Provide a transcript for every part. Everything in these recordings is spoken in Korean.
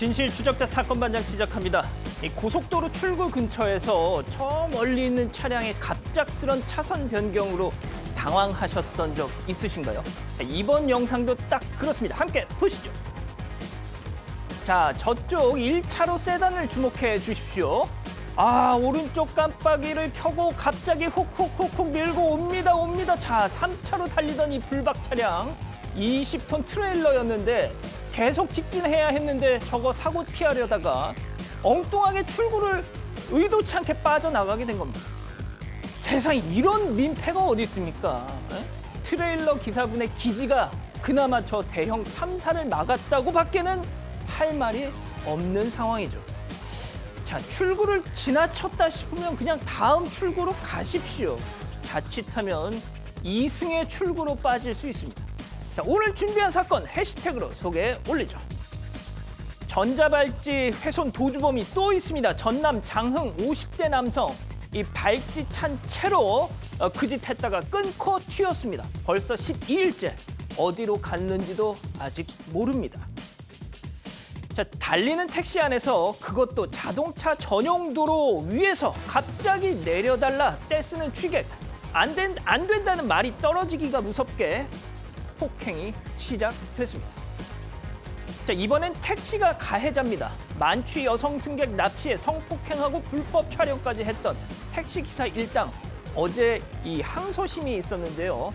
진실 추적자 사건 반장 시작합니다. 이 고속도로 출구 근처에서 저 멀리 있는 차량의 갑작스런 차선 변경으로 당황하셨던 적 있으신가요? 이번 영상도 딱 그렇습니다. 함께 보시죠. 자, 저쪽 1차로 세단을 주목해 주십시오. 오른쪽 깜빡이를 켜고 갑자기 훅훅훅훅 밀고 옵니다. 자, 3차로 달리던 이 불박 차량 20톤 트레일러였는데 계속 직진해야 했는데 저거 사고 피하려다가 엉뚱하게 출구를 의도치 않게 빠져나가게 된 겁니다. 세상에 이런 민폐가 어디 있습니까? 트레일러 기사분의 기지가 그나마 저 대형 참사를 막았다고 밖에는 할 말이 없는 상황이죠. 자, 출구를 지나쳤다 싶으면 그냥 다음 출구로 가십시오. 자칫하면 이승의 출구로 빠질 수 있습니다. 자, 오늘 준비한 사건 해시태그로 소개해 올리죠. 전자발찌 훼손 도주범이 또 있습니다. 전남 장흥 50대 남성. 이 발찌 찬 채로 그 짓 했다가 끊고 튀었습니다. 벌써 12일째. 어디로 갔는지도 아직 모릅니다. 자, 달리는 택시 안에서 그것도 자동차 전용 도로 위에서 갑자기 내려달라 떼쓰는 취객. 안 된다는 말이 떨어지기가 무섭게 폭행이 시작됐습니다. 자, 이번엔 택시가 가해자입니다. 만취 여성 승객 납치에 성폭행하고 불법 촬영까지 했던 택시기사 일당. 어제 이 항소심이 있었는데요.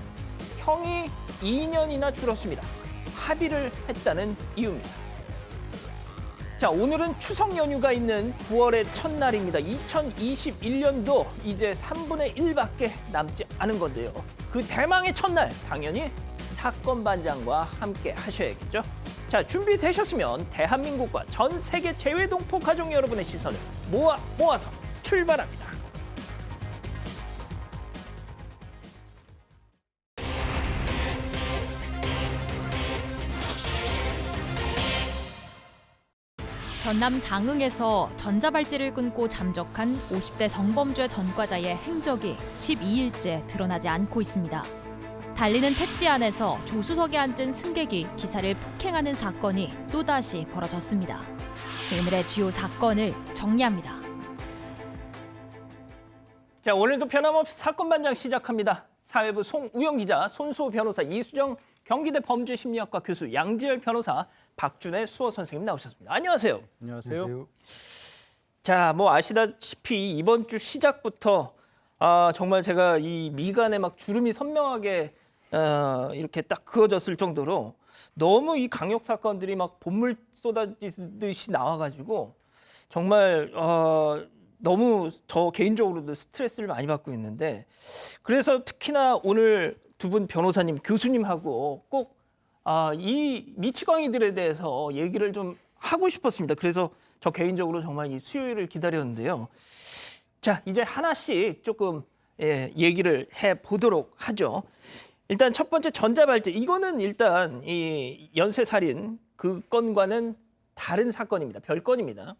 형이 2년이나 줄었습니다. 합의를 했다는 이유입니다. 자, 오늘은 추석 연휴가 있는 9월의 첫날입니다. 2021년도 이제 3분의 1밖에 남지 않은 건데요. 그 대망의 첫날 당연히 사건 반장과 함께 하셔야겠죠. 자, 준비되셨으면 대한민국과 전 세계 재외동포 가족 여러분의 시선을 모아서 출발합니다. 전남 장흥에서 전자발찌를 끊고 잠적한 50대 성범죄 전과자의 행적이 12일째 드러나지 않고 있습니다. 달리는 택시 안에서 조수석에 앉은 승객이 기사를 폭행하는 사건이 또다시 벌어졌습니다. 오늘의 주요 사건을 정리합니다. 자, 오늘도 변함없이 사건 반장 시작합니다. 사회부 송우영 기자, 손수호 변호사, 이수정 경기대 범죄심리학과 교수, 양지열 변호사, 박준혜 수호 선생님 나오셨습니다. 안녕하세요. 안녕하세요. 자, 뭐 아시다시피 이번 주 시작부터 정말 제가 이 미간에 막 주름이 선명하게 이렇게 딱 그어졌을 정도로 너무 이 강력 사건들이 막 본물 쏟아지듯이 나와가지고 정말 너무 저 개인적으로도 스트레스를 많이 받고 있는데, 그래서 특히나 오늘 두 분 변호사님, 교수님하고 꼭 이 미치광이들에 대해서 얘기를 좀 하고 싶었습니다. 그래서 저 개인적으로 정말 이 수요일을 기다렸는데요. 자, 이제 하나씩 조금 얘기를 해보도록 하죠. 일단 첫 번째 전자발찌. 이거는 일단 이 연쇄살인 그 건과는 다른 사건입니다. 별건입니다.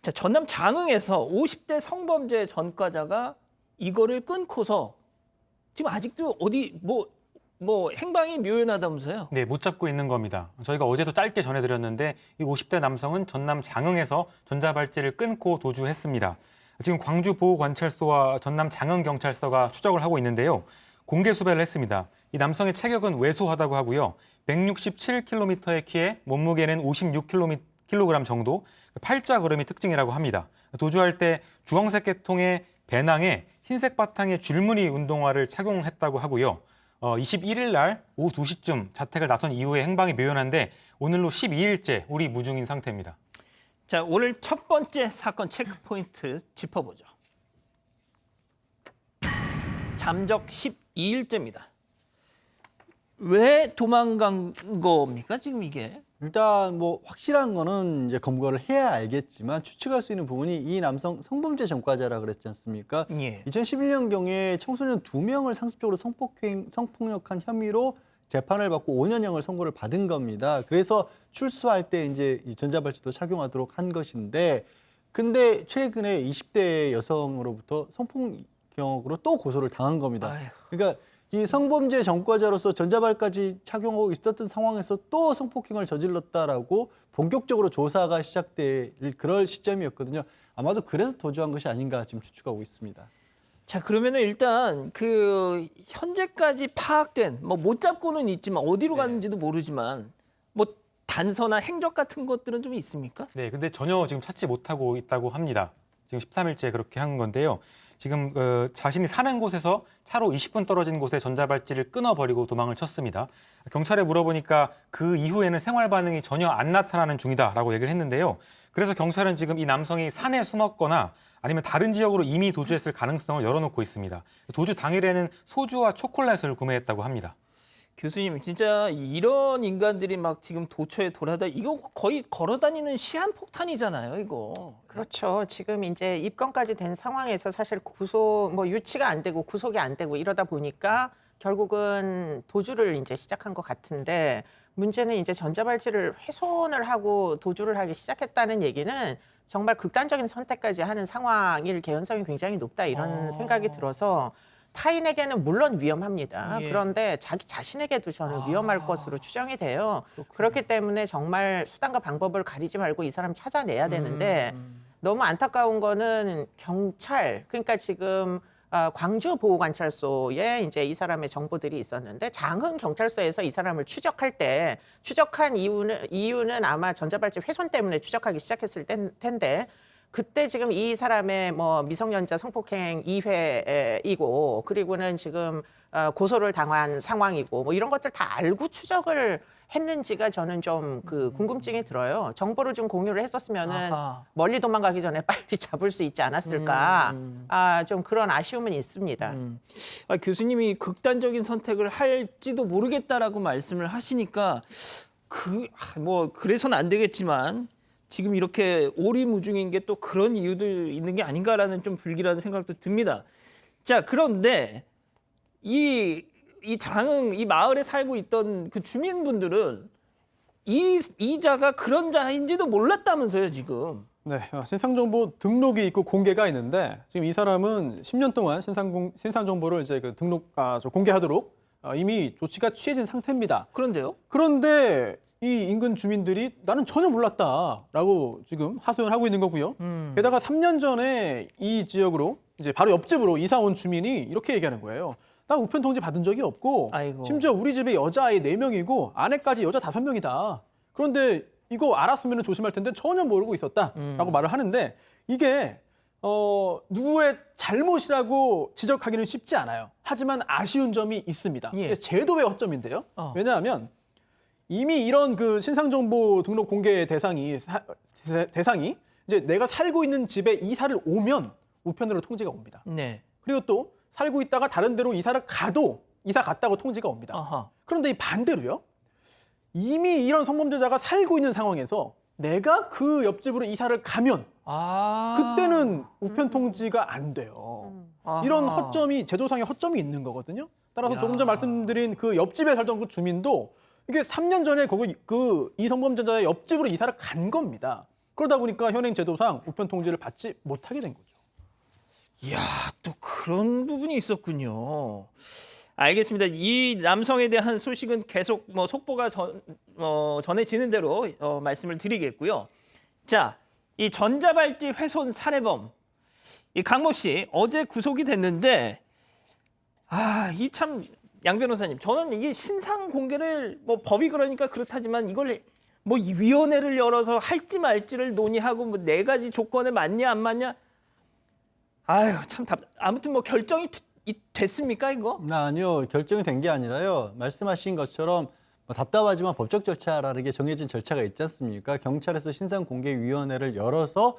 자, 전남 장흥에서 50대 성범죄 전과자가 이거를 끊고서 지금 아직도 어디 뭐 행방이 묘연하다면서요? 네, 못 잡고 있는 겁니다. 저희가 어제도 짧게 전해드렸는데 이 50대 남성은 전남 장흥에서 전자발찌를 끊고 도주했습니다. 지금 광주보호관찰소와 전남 장흥경찰서가 추적을 하고 있는데요. 공개 수배를 했습니다. 이 남성의 체격은 왜소하다고 하고요. 167kg의 키에 몸무게는 56kg 정도, 팔자걸음이 특징이라고 합니다. 도주할 때 주황색 계통의 배낭에 흰색 바탕의 줄무늬 운동화를 착용했다고 하고요. 21일 날 오후 2시쯤 자택을 나선 이후에 행방이 묘연한데 오늘로 12일째 우리 무중인 상태입니다. 자, 오늘 첫 번째 사건 체크포인트 짚어보죠. 잠적 12일째입니다. 왜 도망간 겁니까, 지금 이게? 일단 뭐 확실한 거는 이제 검거를 해야 알겠지만 추측할 수 있는 부분이 이 남성 성범죄 전과자라 그랬지 않습니까? 예. 2011년경에 청소년 2명을 상습적으로 성폭력한 혐의로 재판을 받고 5년형을 선고를 받은 겁니다. 그래서 출소할 때 이제 이 전자발찌도 착용하도록 한 것인데, 근데 최근에 20대 여성으로부터 성폭력으로 또 고소를 당한 겁니다. 아이고. 그러니까 이 성범죄 전과자로서 전자발까지 착용하고 있었던 상황에서 또 성폭행을 저질렀다라고 본격적으로 조사가 시작될 그럴 시점이었거든요. 아마도 그래서 도주한 것이 아닌가 지금 추측하고 있습니다. 자, 그러면은 일단 그 현재까지 파악된 뭐 못 잡고는 있지만 어디로 갔는지도 모르지만 뭐 단서나 행적 같은 것들은 좀 있습니까? 네, 근데 전혀 지금 찾지 못하고 있다고 합니다. 지금 13일째 그렇게 한 건데요. 지금 자신이 사는 곳에서 차로 20분 떨어진 곳에 전자발찌를 끊어버리고 도망을 쳤습니다. 경찰에 물어보니까 그 이후에는 생활 반응이 전혀 안 나타나는 중이다라고 얘기를 했는데요. 그래서 경찰은 지금 이 남성이 산에 숨었거나 아니면 다른 지역으로 이미 도주했을 가능성을 열어놓고 있습니다. 도주 당일에는 소주와 초콜릿을 구매했다고 합니다. 교수님, 진짜 이런 인간들이 막 지금 도처에 이거 거의 걸어다니는 시한폭탄이잖아요, 이거. 그렇죠. 지금 이제 입건까지 된 상황에서 사실 유치가 안 되고 구속이 안 되고 이러다 보니까 결국은 도주를 이제 시작한 것 같은데 문제는 이제 전자발찌를 훼손을 하고 도주를 하기 시작했다는 얘기는 정말 극단적인 선택까지 하는 상황일 개연성이 굉장히 높다 이런 생각이 들어서 타인에게는 물론 위험합니다. 예. 그런데 자기 자신에게도 저는 위험할 것으로 추정이 돼요. 그렇기 때문에 정말 수단과 방법을 가리지 말고 이 사람 찾아내야 되는데 너무 안타까운 거는 경찰, 그러니까 지금 광주 보호관찰소에 이제 이 사람의 정보들이 있었는데 장흥 경찰서에서 이 사람을 추적한 이유는 아마 전자발찌 훼손 때문에 추적하기 시작했을 텐데 그때 지금 이 사람의 뭐 미성년자 성폭행 2회이고 그리고는 지금 고소를 당한 상황이고 뭐 이런 것들 다 알고 추적을 했는지가 저는 좀 그 궁금증이 들어요. 정보를 좀 공유를 했었으면은 아하. 멀리 도망가기 전에 빨리 잡을 수 있지 않았을까. 좀 그런 아쉬움은 있습니다. 교수님이 극단적인 선택을 할지도 모르겠다라고 말씀을 하시니까 그래서는 안 되겠지만 지금 이렇게 오리무중인 게 또 그런 이유도 있는 게 아닌가라는 좀 불길한 생각도 듭니다. 자, 그런데 이 장흥 이 마을에 살고 있던 그 주민분들은 이자가 그런 자인지도 몰랐다면서요, 지금. 네, 신상정보 등록이 있고 공개가 있는데 지금 이 사람은 10년 동안 신상정보를 이제 공개하도록 이미 조치가 취해진 상태입니다. 그런데요? 그런데 이 인근 주민들이 나는 전혀 몰랐다라고 지금 하소연하고 있는 거고요. 게다가 3년 전에 이 지역으로 이제 바로 옆집으로 이사 온 주민이 이렇게 얘기하는 거예요. 나 우편 통지 받은 적이 없고 아이고. 심지어 우리 집에 여자아이 4명이고 아내까지 여자 5명이다. 그런데 이거 알았으면 조심할 텐데 전혀 모르고 있었다라고 말을 하는데 이게 누구의 잘못이라고 지적하기는 쉽지 않아요. 하지만 아쉬운 점이 있습니다. 예. 이게 제도의 허점인데요. 왜냐하면 이미 이런 그 신상정보 등록 공개 대상이 이제 내가 살고 있는 집에 이사를 오면 우편으로 통지가 옵니다. 네. 그리고 또 살고 있다가 다른 데로 이사를 가도 이사 갔다고 통지가 옵니다. 아하. 그런데 이 반대로요. 이미 이런 성범죄자가 살고 있는 상황에서 내가 그 옆집으로 이사를 가면 그때는 우편 통지가 안 돼요. 아하. 이런 허점이 제도상의 허점이 있는 거거든요. 따라서 야. 조금 전 말씀드린 그 옆집에 살던 그 주민도 이게 3년 전에 이 성범죄자의 옆집으로 이사를 간 겁니다. 그러다 보니까 현행 제도상 우편 통지를 받지 못하게 된 거죠. 이야, 또 그런 부분이 있었군요. 알겠습니다. 이 남성에 대한 소식은 계속 속보가 전해지는 대로 말씀을 드리겠고요. 자, 이 전자발찌 훼손 살해범 이 강모 씨 어제 구속이 됐는데 이 참 양 변호사님, 저는 이게 신상 공개를 법이 그러니까 그렇다지만 이걸 이 위원회를 열어서 할지 말지를 논의하고 4가지 조건에 맞냐 안 맞냐. 아유, 참 아무튼 결정이 됐습니까, 이거? 아니요, 결정이 된 게 아니라요. 말씀하신 것처럼 답답하지만 법적 절차라는 게 정해진 절차가 있지 않습니까? 경찰에서 신상공개위원회를 열어서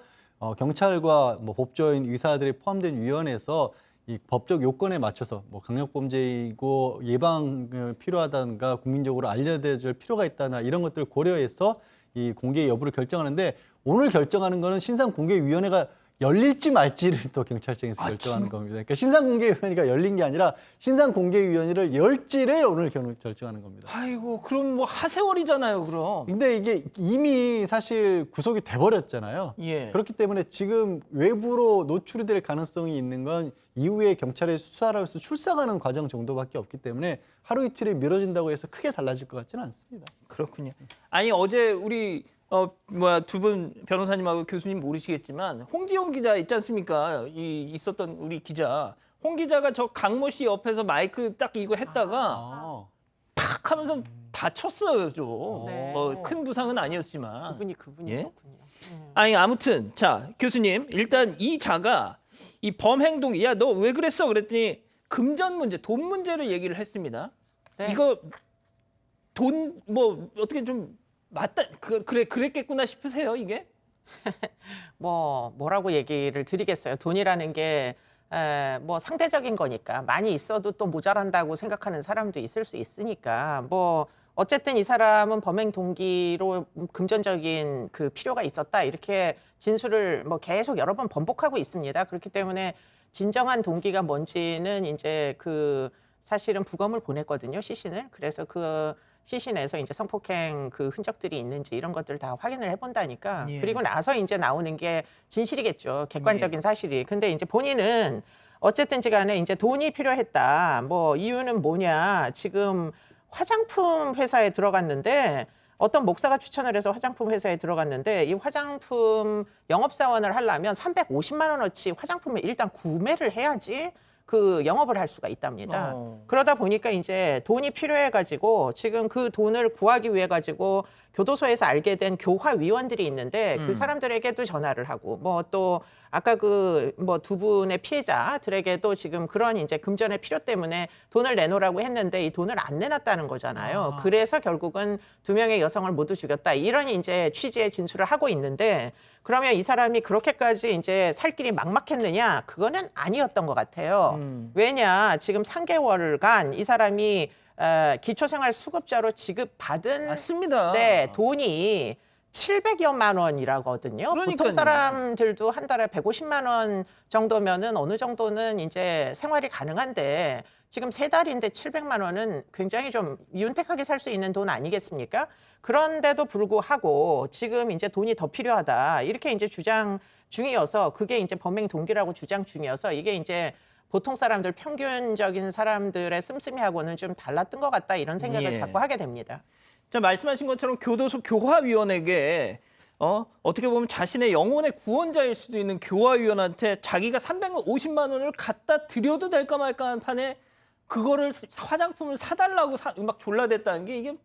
경찰과 법조인 의사들이 포함된 위원회에서 이 법적 요건에 맞춰서 강력범죄이고 예방 필요하다든가 국민적으로 알려야 될 필요가 있다나 이런 것들을 고려해서 이 공개 여부를 결정하는데 오늘 결정하는 거는 신상공개위원회가 열릴지 말지를 또 경찰청에서 결정하는 겁니다. 그러니까 신상공개위원회가 열린 게 아니라 신상공개위원회를 열지를 오늘 결정하는 겁니다. 아이고, 그럼 뭐 하세월이잖아요, 그럼. 근데 이게 이미 사실 구속이 돼버렸잖아요. 예. 그렇기 때문에 지금 외부로 노출이 될 가능성이 있는 건 이후에 경찰의 수사를 해서 출석하는 과정 정도밖에 없기 때문에 하루 이틀이 미뤄진다고 해서 크게 달라질 것 같지는 않습니다. 그렇군요. 아니 어제 우리 두 분 변호사님하고 교수님 모르시겠지만 홍지용 기자 있지 않습니까? 있었던 우리 기자. 홍 기자가 저 강모 씨 옆에서 마이크 딱 이거 했다가 팍 하면서 다쳤어요, 좀. 네. 큰 부상은 아니었지만. 그분이 예? 그렇군요. 아니 아무튼 자 교수님 일단 이 자가 이 범행동기 야 너 왜 그랬어 그랬더니 금전 문제 돈 문제를 얘기를 했습니다. 네. 이거 돈 뭐 어떻게 좀 맞다 그랬겠구나 싶으세요 이게? 뭐라고 얘기를 드리겠어요. 돈이라는 게 뭐 상대적인 거니까 많이 있어도 또 모자란다고 생각하는 사람도 있을 수 있으니까 뭐 어쨌든 이 사람은 범행 동기로 금전적인 그 필요가 있었다 이렇게 진술을 뭐 계속 여러 번 번복하고 있습니다. 그렇기 때문에 진정한 동기가 뭔지는 이제 그 사실은 부검을 보냈거든요, 시신을. 그래서 그 시신에서 이제 성폭행 그 흔적들이 있는지 이런 것들을 다 확인을 해본다니까. 예. 그리고 나서 이제 나오는 게 진실이겠죠. 객관적인 사실이. 근데 이제 본인은 어쨌든지 간에 이제 돈이 필요했다. 뭐 이유는 뭐냐. 지금 화장품 회사에 들어갔는데 어떤 목사가 추천을 해서 화장품 회사에 들어갔는데 이 화장품 영업사원을 하려면 350만 원어치 화장품을 일단 구매를 해야지 그 영업을 할 수가 있답니다. 그러다 보니까 이제 돈이 필요해가지고 지금 그 돈을 구하기 위해 가지고 교도소에서 알게 된 교화위원들이 있는데 그 사람들에게도 전화를 하고 뭐 또 아까 그 뭐 두 분의 피해자들에게도 지금 그런 이제 금전의 필요 때문에 돈을 내놓으라고 했는데 이 돈을 안 내놨다는 거잖아요. 그래서 결국은 두 명의 여성을 모두 죽였다. 이런 이제 취지의 진술을 하고 있는데 그러면 이 사람이 그렇게까지 이제 살 길이 막막했느냐? 그거는 아니었던 것 같아요. 왜냐? 지금 3개월간 이 사람이 기초생활수급자로 지급받은 맞습니다. 네, 돈이 700여만 원이라거든요. 보통 그러니까요. 사람들도 한 달에 150만 원 정도면은 어느 정도는 이제 생활이 가능한데 지금 3달인데 700만 원은 굉장히 좀 윤택하게 살 수 있는 돈 아니겠습니까? 그런데도 불구하고 지금 이제 돈이 더 필요하다. 이렇게 이제 주장 중이어서 그게 이제 범행 동기라고 주장 중이어서 이게 이제 보통 사람들 평균적인 사람들의 씀씀이하고는 좀 달랐던 것 같다 이런 생각을 예. 자꾸 하게 됩니다. 자 말씀하신 것처럼 교도소 교화위원에게 어떻게 보면 자신의 영혼의 구원자일 수도 있는 교화위원한테 자기가 350만 원을 갖다 드려도 될까 말까 한 판에 그거를 화장품을 사달라고 막 졸라댔다는 게 이게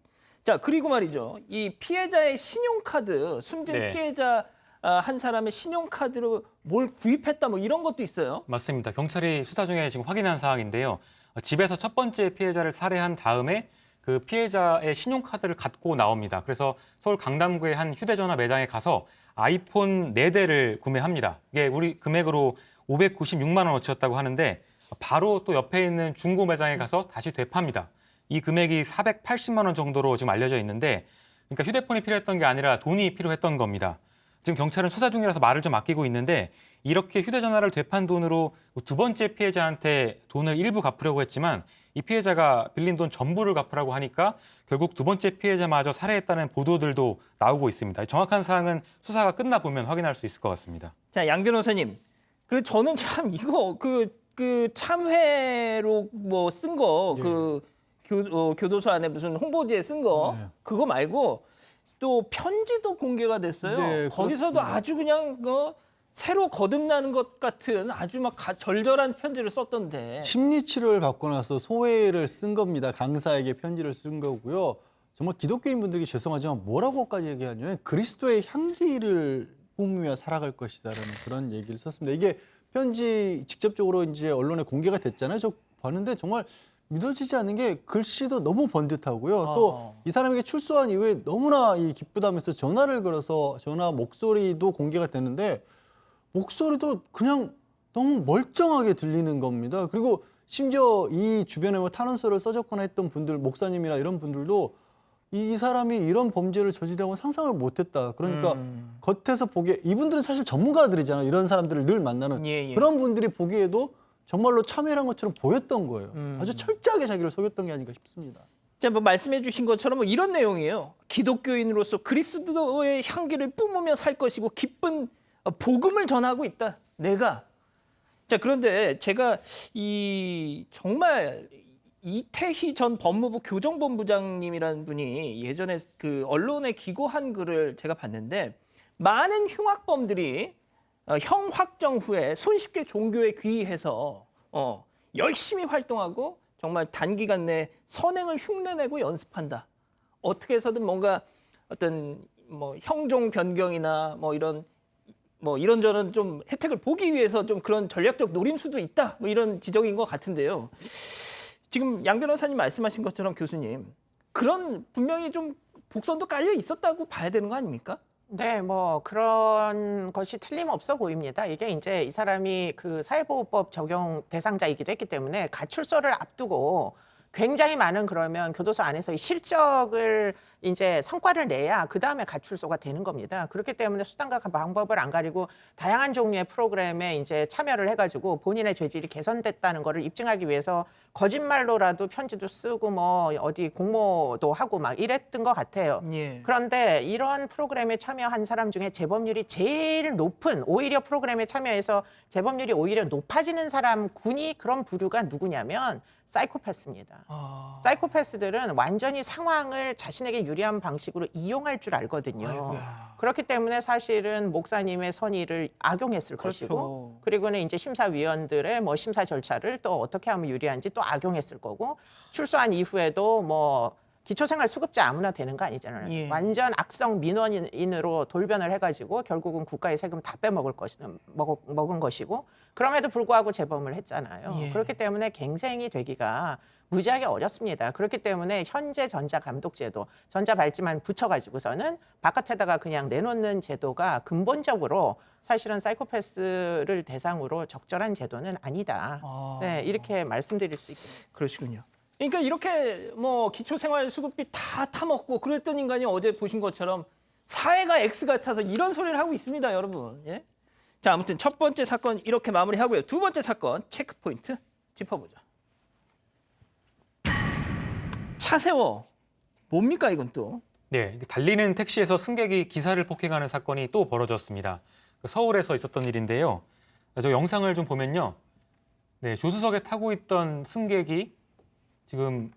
자 그리고 말이죠 이 피해자의 신용카드 숨진 네. 피해자 한 사람의 신용카드로 뭘 구입했다 뭐 이런 것도 있어요. 맞습니다. 경찰이 수사 중에 지금 확인한 사항인데요. 집에서 첫 번째 피해자를 살해한 다음에 그 피해자의 신용카드를 갖고 나옵니다. 그래서 서울 강남구의 한 휴대전화 매장에 가서 아이폰 4대를 구매합니다. 이게 우리 금액으로 596만 원어치였다고 하는데 바로 또 옆에 있는 중고 매장에 가서 다시 되팝니다. 이 금액이 480만 원 정도로 지금 알려져 있는데 그러니까 휴대폰이 필요했던 게 아니라 돈이 필요했던 겁니다. 지금 경찰은 수사 중이라서 말을 좀 아끼고 있는데 이렇게 휴대전화를 되판 돈으로 두 번째 피해자한테 돈을 일부 갚으려고 했지만 이 피해자가 빌린 돈 전부를 갚으라고 하니까 결국 두 번째 피해자마저 살해했다는 보도들도 나오고 있습니다. 정확한 사항은 수사가 끝나보면 확인할 수 있을 것 같습니다. 자, 양 변호사님. 저는 참 이거 그 참회로 뭐 쓴 거 교도소 안에 무슨 홍보지에 쓴 거 그거 말고 또 편지도 공개가 됐어요. 네, 거기서도 그렇습니다. 아주 그냥 새로 거듭나는 것 같은 아주 막 절절한 편지를 썼던데. 심리 치료를 받고 나서 소회를 쓴 겁니다. 강사에게 편지를 쓴 거고요. 정말 기독교인 분들에게 죄송하지만 뭐라고까지 얘기하냐면 그리스도의 향기를 뿜으며 살아갈 것이다라는 그런 얘기를 썼습니다. 이게 편지 직접적으로 이제 언론에 공개가 됐잖아요. 저 봤는데 정말 믿어지지 않는 게 글씨도 너무 번듯하고요. 또 이 사람에게 출소한 이후에 너무나 기쁘다면서 전화를 걸어서 전화 목소리도 공개가 됐는데 목소리도 그냥 너무 멀쩡하게 들리는 겁니다. 그리고 심지어 이 주변에 뭐 탄원서를 써줬거나 했던 분들, 목사님이나 이런 분들도 이 사람이 이런 범죄를 저지르고 상상을 못했다. 그러니까 겉에서 보기에 이분들은 사실 전문가들이잖아요. 이런 사람들을 늘 만나는 예. 그런 분들이 보기에도 정말로 참여한 것처럼 보였던 거예요. 아주 철저하게 자기를 속였던 게 아닌가 싶습니다. 자, 뭐 말씀해 주신 것처럼 뭐 이런 내용이에요. 기독교인으로서 그리스도의 향기를 뿜으며 살 것이고 기쁜 복음을 전하고 있다. 내가. 자, 그런데 제가 이 정말 이태희 전 법무부 교정본부장님이라는 분이 예전에 그 언론에 기고한 글을 제가 봤는데 많은 흉악범들이 형 확정 후에 손쉽게 종교에 귀의해서 열심히 활동하고 정말 단기간 내에 선행을 흉내내고 연습한다. 어떻게 해서든 뭔가 어떤 뭐 형종 변경이나 뭐 이런저런 좀 혜택을 보기 위해서 좀 그런 전략적 노림수도 있다. 뭐 이런 지적인 것 같은데요. 지금 양 변호사님 말씀하신 것처럼 교수님 그런 분명히 좀 복선도 깔려 있었다고 봐야 되는 거 아닙니까? 네, 뭐 그런 것이 틀림없어 보입니다. 이게 이제 이 사람이 그 사회보호법 적용 대상자이기도 했기 때문에 가출소를 앞두고 굉장히 많은 그러면 교도소 안에서 이 실적을 이제 성과를 내야 그 다음에 가출소가 되는 겁니다. 그렇기 때문에 수단과 방법을 안 가리고 다양한 종류의 프로그램에 이제 참여를 해가지고 본인의 죄질이 개선됐다는 거를 입증하기 위해서 거짓말로라도 편지도 쓰고 뭐 어디 공모도 하고 막 이랬던 것 같아요. 예. 그런데 이런 프로그램에 참여한 사람 중에 재범률이 제일 높은 오히려 프로그램에 참여해서 재범률이 오히려 높아지는 사람군이 그런 부류가 누구냐면 사이코패스입니다. 사이코패스들은 완전히 상황을 자신에게 유리한 방식으로 이용할 줄 알거든요. 아이고야. 그렇기 때문에 사실은 목사님의 선의를 악용했을 그렇죠. 것이고, 그리고는 이제 심사위원들의 뭐 심사 절차를 또 어떻게 하면 유리한지 또 악용했을 거고, 출소한 이후에도 뭐 기초생활수급자 아무나 되는 거 아니잖아요. 예. 완전 악성 민원인으로 돌변을 해가지고 결국은 국가의 세금 다 빼먹을 먹은 것이고, 그럼에도 불구하고 재범을 했잖아요. 예. 그렇기 때문에 갱생이 되기가 무지하게 어렵습니다. 그렇기 때문에 현재 전자감독제도, 전자발찌만 붙여가지고서는 바깥에다가 그냥 내놓는 제도가 근본적으로 사실은 사이코패스를 대상으로 적절한 제도는 아니다. 네, 이렇게 말씀드릴 수 있겠습니다. 그러시군요. 그러니까 이렇게 뭐 기초생활수급비 다 타먹고 그랬던 인간이 어제 보신 것처럼 사회가 X 같아서 이런 소리를 하고 있습니다, 여러분. 예? 자, 아무튼 첫 번째 사건 이렇게 마무리하고요. 두 번째 사건 체크포인트 짚어보죠. 차 세워. 뭡니까 이건 또? 네, 달리는 택시에서 승객이 기사를 폭행하는 사건이 또 벌어졌습니다. 서울에서 있었던 일인데요. 저 영상을 좀 보면요. 네, 조수석에 타고 있던 승객이 지금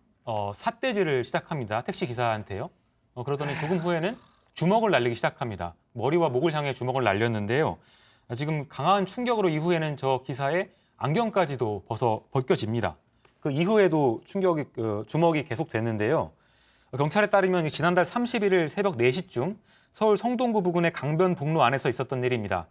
삿대질을 시작합니다. 택시 기사한테요. 그러더니 조금 후에는 주먹을 날리기 시작합니다. 머리와 목을 향해 주먹을 날렸는데요. 지금 강한 충격으로 이후에는 저 기사의 안경까지도 벗겨집니다. 그 이후에도 주먹이 계속됐는데요. 경찰에 따르면 지난달 31일 새벽 4시쯤 서울 성동구 부근의 강변북로 안에서 있었던 일입니다.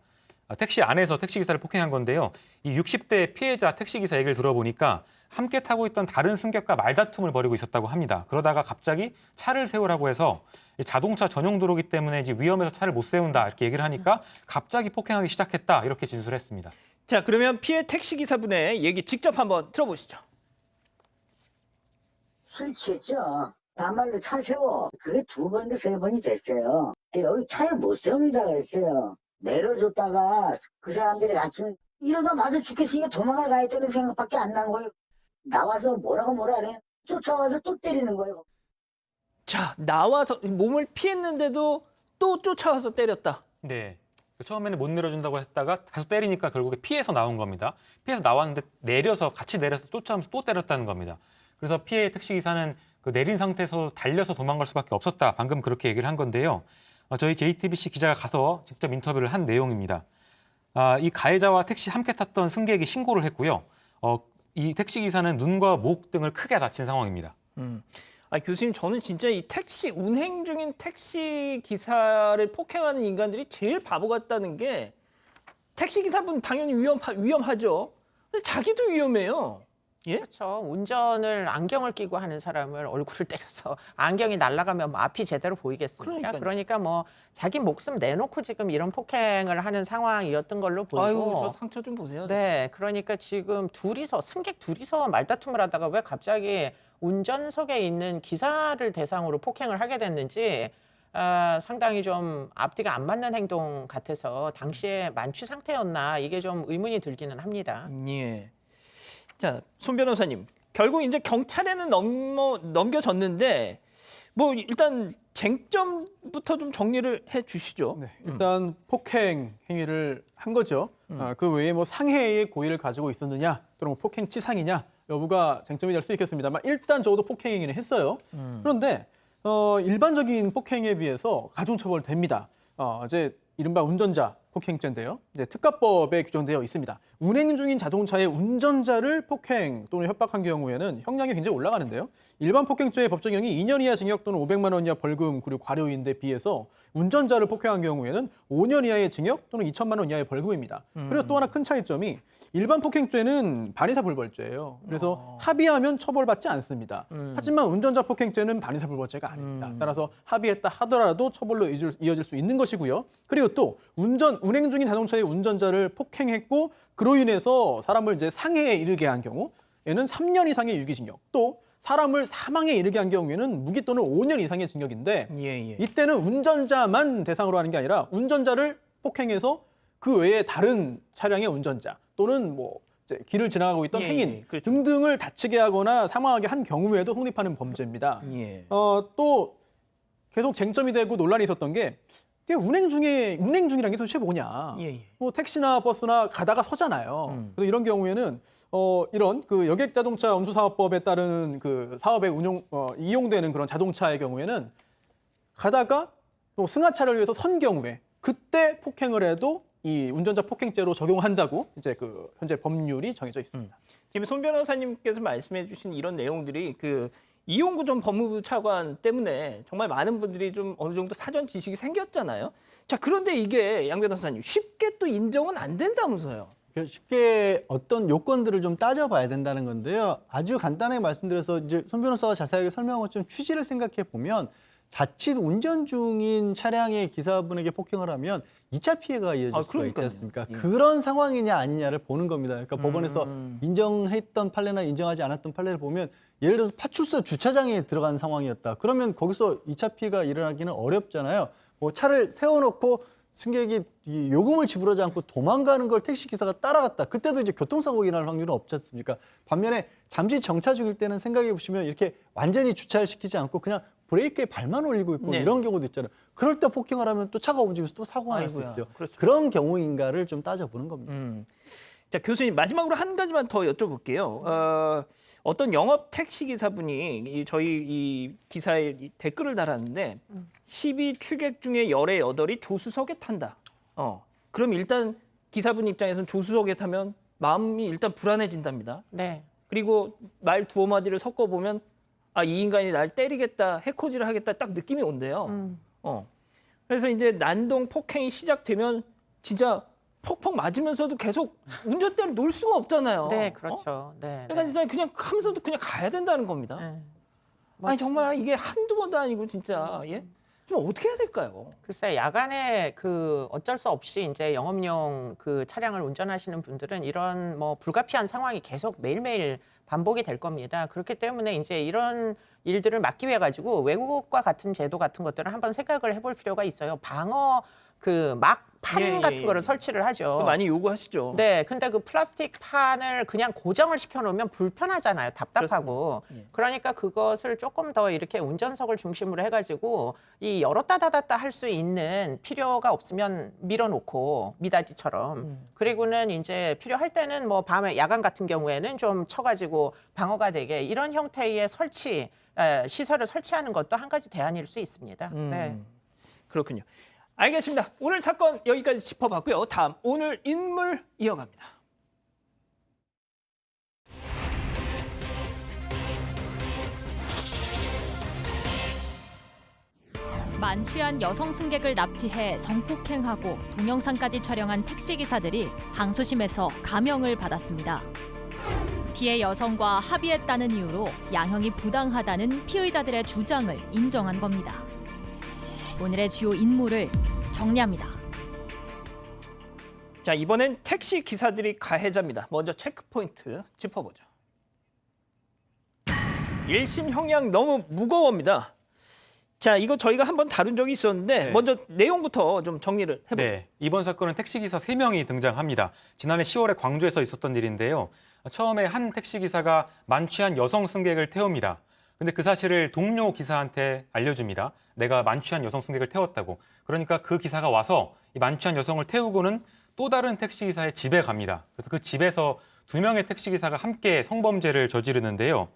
택시 안에서 택시기사를 폭행한 건데요. 이 60대 피해자 택시기사 얘기를 들어보니까 함께 타고 있던 다른 승객과 말다툼을 벌이고 있었다고 합니다. 그러다가 갑자기 차를 세우라고 해서 자동차 전용 도로기 때문에 이제 위험해서 차를 못 세운다 이렇게 얘기를 하니까 갑자기 폭행하기 시작했다 이렇게 진술했습니다. 자, 그러면 피해 택시기사분의 얘기 직접 한번 들어보시죠. 술 취했죠. 반말로 차 세워. 그게 2번인가 3번이 됐어요. 여기 차를 못 세웁니다 그랬어요. 내려줬다가 그 사람들이 같이 이러다 맞아 죽겠으니까 도망을 가야겠다는 생각밖에 안 난 거예요. 나와서 뭐라 하래. 쫓아와서 또 때리는 거예요. 자, 나와서 몸을 피했는데도 또 쫓아와서 때렸다. 네. 처음에는 못 내려준다고 했다가 계속 때리니까 결국에 피해서 나온 겁니다. 피해서 나왔는데 같이 내려서 쫓아오면서 또 때렸다는 겁니다. 그래서 피해 택시기사는 그 내린 상태에서 달려서 도망갈 수밖에 없었다. 방금 그렇게 얘기를 한 건데요. 저희 JTBC 기자가 가서 직접 인터뷰를 한 내용입니다. 이 가해자와 택시 함께 탔던 승객이 신고를 했고요. 이 택시기사는 눈과 목 등을 크게 다친 상황입니다. 교수님, 저는 진짜 이 택시 운행 중인 택시 기사를 폭행하는 인간들이 제일 바보 같다는 게 택시 기사분 당연히 위험하죠. 근데 자기도 위험해요. 예? 그렇죠. 운전을 안경을 끼고 하는 사람을 얼굴을 때려서 안경이 날아가면 뭐 앞이 제대로 보이겠습니까? 그러니까요. 그러니까 뭐 자기 목숨 내놓고 지금 이런 폭행을 하는 상황이었던 걸로 보이고. 아유, 저 상처 좀 보세요. 네, 그러니까 지금 승객 둘이서 말다툼을 하다가 왜 갑자기 운전석에 있는 기사를 대상으로 폭행을 하게 됐는지 상당히 좀 앞뒤가 안 맞는 행동 같아서 당시에 만취 상태였나 이게 좀 의문이 들기는 합니다. 예. 자, 손 변호사님. 결국 이제 경찰에는 넘겨졌는데 뭐 일단 쟁점부터 좀 정리를 해 주시죠. 네, 일단 폭행 행위를 한 거죠. 그 외에 뭐 상해의 고의를 가지고 있었느냐 또는 뭐 폭행치상이냐 여부가 쟁점이 될 수 있겠습니다만 일단 적어도 폭행 행위는 했어요. 그런데 일반적인 폭행에 비해서 가중처벌됩니다. 이제 이른바 운전자 폭행죄인데요. 이제 특가법에 규정되어 있습니다. 운행 중인 자동차의 운전자를 폭행 또는 협박한 경우에는 형량이 굉장히 올라가는데요. 일반 폭행죄의 법정형이 2년 이하 징역 또는 500만 원 이하 벌금 그리고 과료인데 비해서 운전자를 폭행한 경우에는 5년 이하의 징역 또는 2천만 원 이하의 벌금입니다. 그리고 또 하나 큰 차이점이 일반 폭행죄는 반의사불벌죄예요. 그래서 합의하면 처벌받지 않습니다. 하지만 운전자 폭행죄는 반의사불벌죄가 아닙니다. 따라서 합의했다 하더라도 처벌로 이어질 수 있는 것이고요. 그리고 또 운행 중인 자동차의 운전자를 폭행했고 그로 인해서 사람을 이제 상해에 이르게 한 경우에는 3년 이상의 유기징역, 또 사람을 사망에 이르게 한 경우에는 무기 또는 5년 이상의 징역인데 예. 이때는 운전자만 대상으로 하는 게 아니라 운전자를 폭행해서 그 외에 다른 차량의 운전자 또는 뭐 이제 길을 지나가고 있던 예, 행인 그렇죠. 등등을 다치게 하거나 사망하게 한 경우에도 성립하는 범죄입니다. 예. 또 계속 쟁점이 되고 논란이 있었던 게 이게 운행 중이라는 게 도대체 뭐냐? 예. 뭐 택시나 버스나 가다가 서잖아요. 그래서 이런 경우에는 이런 그 여객자동차 운수사업법에 따른 그 사업에 이용되는 그런 자동차의 경우에는 가다가 또 승하차를 위해서 선 경우에 그때 폭행을 해도 이 운전자 폭행죄로 적용한다고 이제 그 현재 법률이 정해져 있습니다. 지금 손 변호사님께서 말씀해 주신 이런 내용들이 그 이용구 전 법무부 차관 때문에 정말 많은 분들이 좀 어느 정도 사전 지식이 생겼잖아요. 자, 그런데 이게 양 변호사님 쉽게 또 인정은 안 된다면서요. 쉽게 어떤 요건들을 좀 따져봐야 된다는 건데요. 아주 간단하게 말씀드려서 이제 손 변호사가 자세하게 설명한 것처럼 취지를 생각해 보면 자칫 운전 중인 차량의 기사분에게 폭행을 하면 2차 피해가 이어질 수가 있지 않습니까? 그런 상황이냐 아니냐를 보는 겁니다. 그러니까 법원에서 인정했던 판례나 인정하지 않았던 판례를 보면 예를 들어서 파출소 주차장에 들어간 상황이었다. 그러면 거기서 2차 피해가 일어나기는 어렵잖아요. 뭐 차를 세워놓고 승객이 이 요금을 지불하지 않고 도망가는 걸 택시기사가 따라갔다. 그때도 이제 교통사고가 일어날 확률은 없지 않습니까? 반면에 잠시 정차 중일 때는 생각해 보시면 이렇게 완전히 주차를 시키지 않고 그냥 브레이크에 발만 올리고 있고 네. 이런 경우도 있잖아요. 그럴 때 폭행을 하면 또 차가 움직이면서 또 사고가 날 수 아이고야, 있죠. 그렇죠. 그런 경우인가를 좀 따져보는 겁니다. 자, 교수님 마지막으로 한 가지만 더 여쭤볼게요. 어떤 영업 택시 기사분이 저희 이 기사에 이 댓글을 달았는데 12 취객 중에 열의 8이 조수석에 탄다. 그럼 일단 기사분 입장에서는 조수석에 타면 마음이 일단 불안해진답니다. 네. 그리고 말 두어 마디를 섞어 보면 이 인간이 날 때리겠다, 해코지를 하겠다 딱 느낌이 온대요. 그래서 이제 난동 폭행이 시작되면 진짜 퍽퍽 맞으면서도 계속 운전대를 놓을 수가 없잖아요. 네, 그렇죠. 네. 그러니까 진짜 그냥 하면서도 그냥 가야 된다는 겁니다. 네. 아니 정말 이게 한두 번도 아니고 진짜 좀 어떻게 해야 될까요? 글쎄 야간에 그 어쩔 수 없이 이제 영업용 그 차량을 운전하시는 분들은 이런 뭐 불가피한 상황이 계속 매일매일 반복이 될 겁니다. 그렇기 때문에 이제 이런 일들을 막기 위해 가지고 외국과 같은 제도 같은 것들을 한번 생각을 해볼 필요가 있어요. 방어 그 막판 같은 거를 설치를 하죠. 많이 요구하시죠. 네, 근데 그 플라스틱 판을 그냥 고정을 시켜놓으면 불편하잖아요. 답답하고. 그러니까 그것을 조금 더 이렇게 운전석을 중심으로 해가지고 이 열었다 닫았다 할 수 있는 필요가 없으면 밀어놓고 미닫이처럼. 그리고는 이제 필요할 때는 뭐 밤에 야간 같은 경우에는 좀 쳐가지고 방어가 되게 이런 형태의 시설을 설치하는 것도 한 가지 대안일 수 있습니다. 네. 그렇군요. 알겠습니다. 오늘 사건 여기까지 짚어봤고요. 다음 오늘 인물 이어갑니다. 만취한 여성 승객을 납치해 성폭행하고 동영상까지 촬영한 택시기사들이 항소심에서 감형을 받았습니다. 피해 여성과 합의했다는 이유로 양형이 부당하다는 피의자들의 주장을 인정한 겁니다. 오늘의 주요 인물을 정리합니다. 자, 이번엔 택시 기사들이 가해자입니다. 먼저 체크포인트 짚어보죠. 1심 형량 너무 무거워입니다. 자, 이거 저희가 한번 다룬 적이 있었는데 네. 먼저 내용부터 좀 정리를 해보죠. 네, 이번 사건은 택시기사 3명이 등장합니다. 지난해 10월에 광주에서 있었던 일인데요. 처음에 한 택시기사가 만취한 여성 승객을 태웁니다. 근데 그 사실을 동료 기사한테 알려줍니다. 내가 만취한 여성 승객을 태웠다고. 그러니까 그 기사가 와서 이 만취한 여성을 태우고는 또 다른 택시기사의 집에 갑니다. 그래서 그 집에서 2명의 택시기사가 함께 성범죄를 저지르는데요.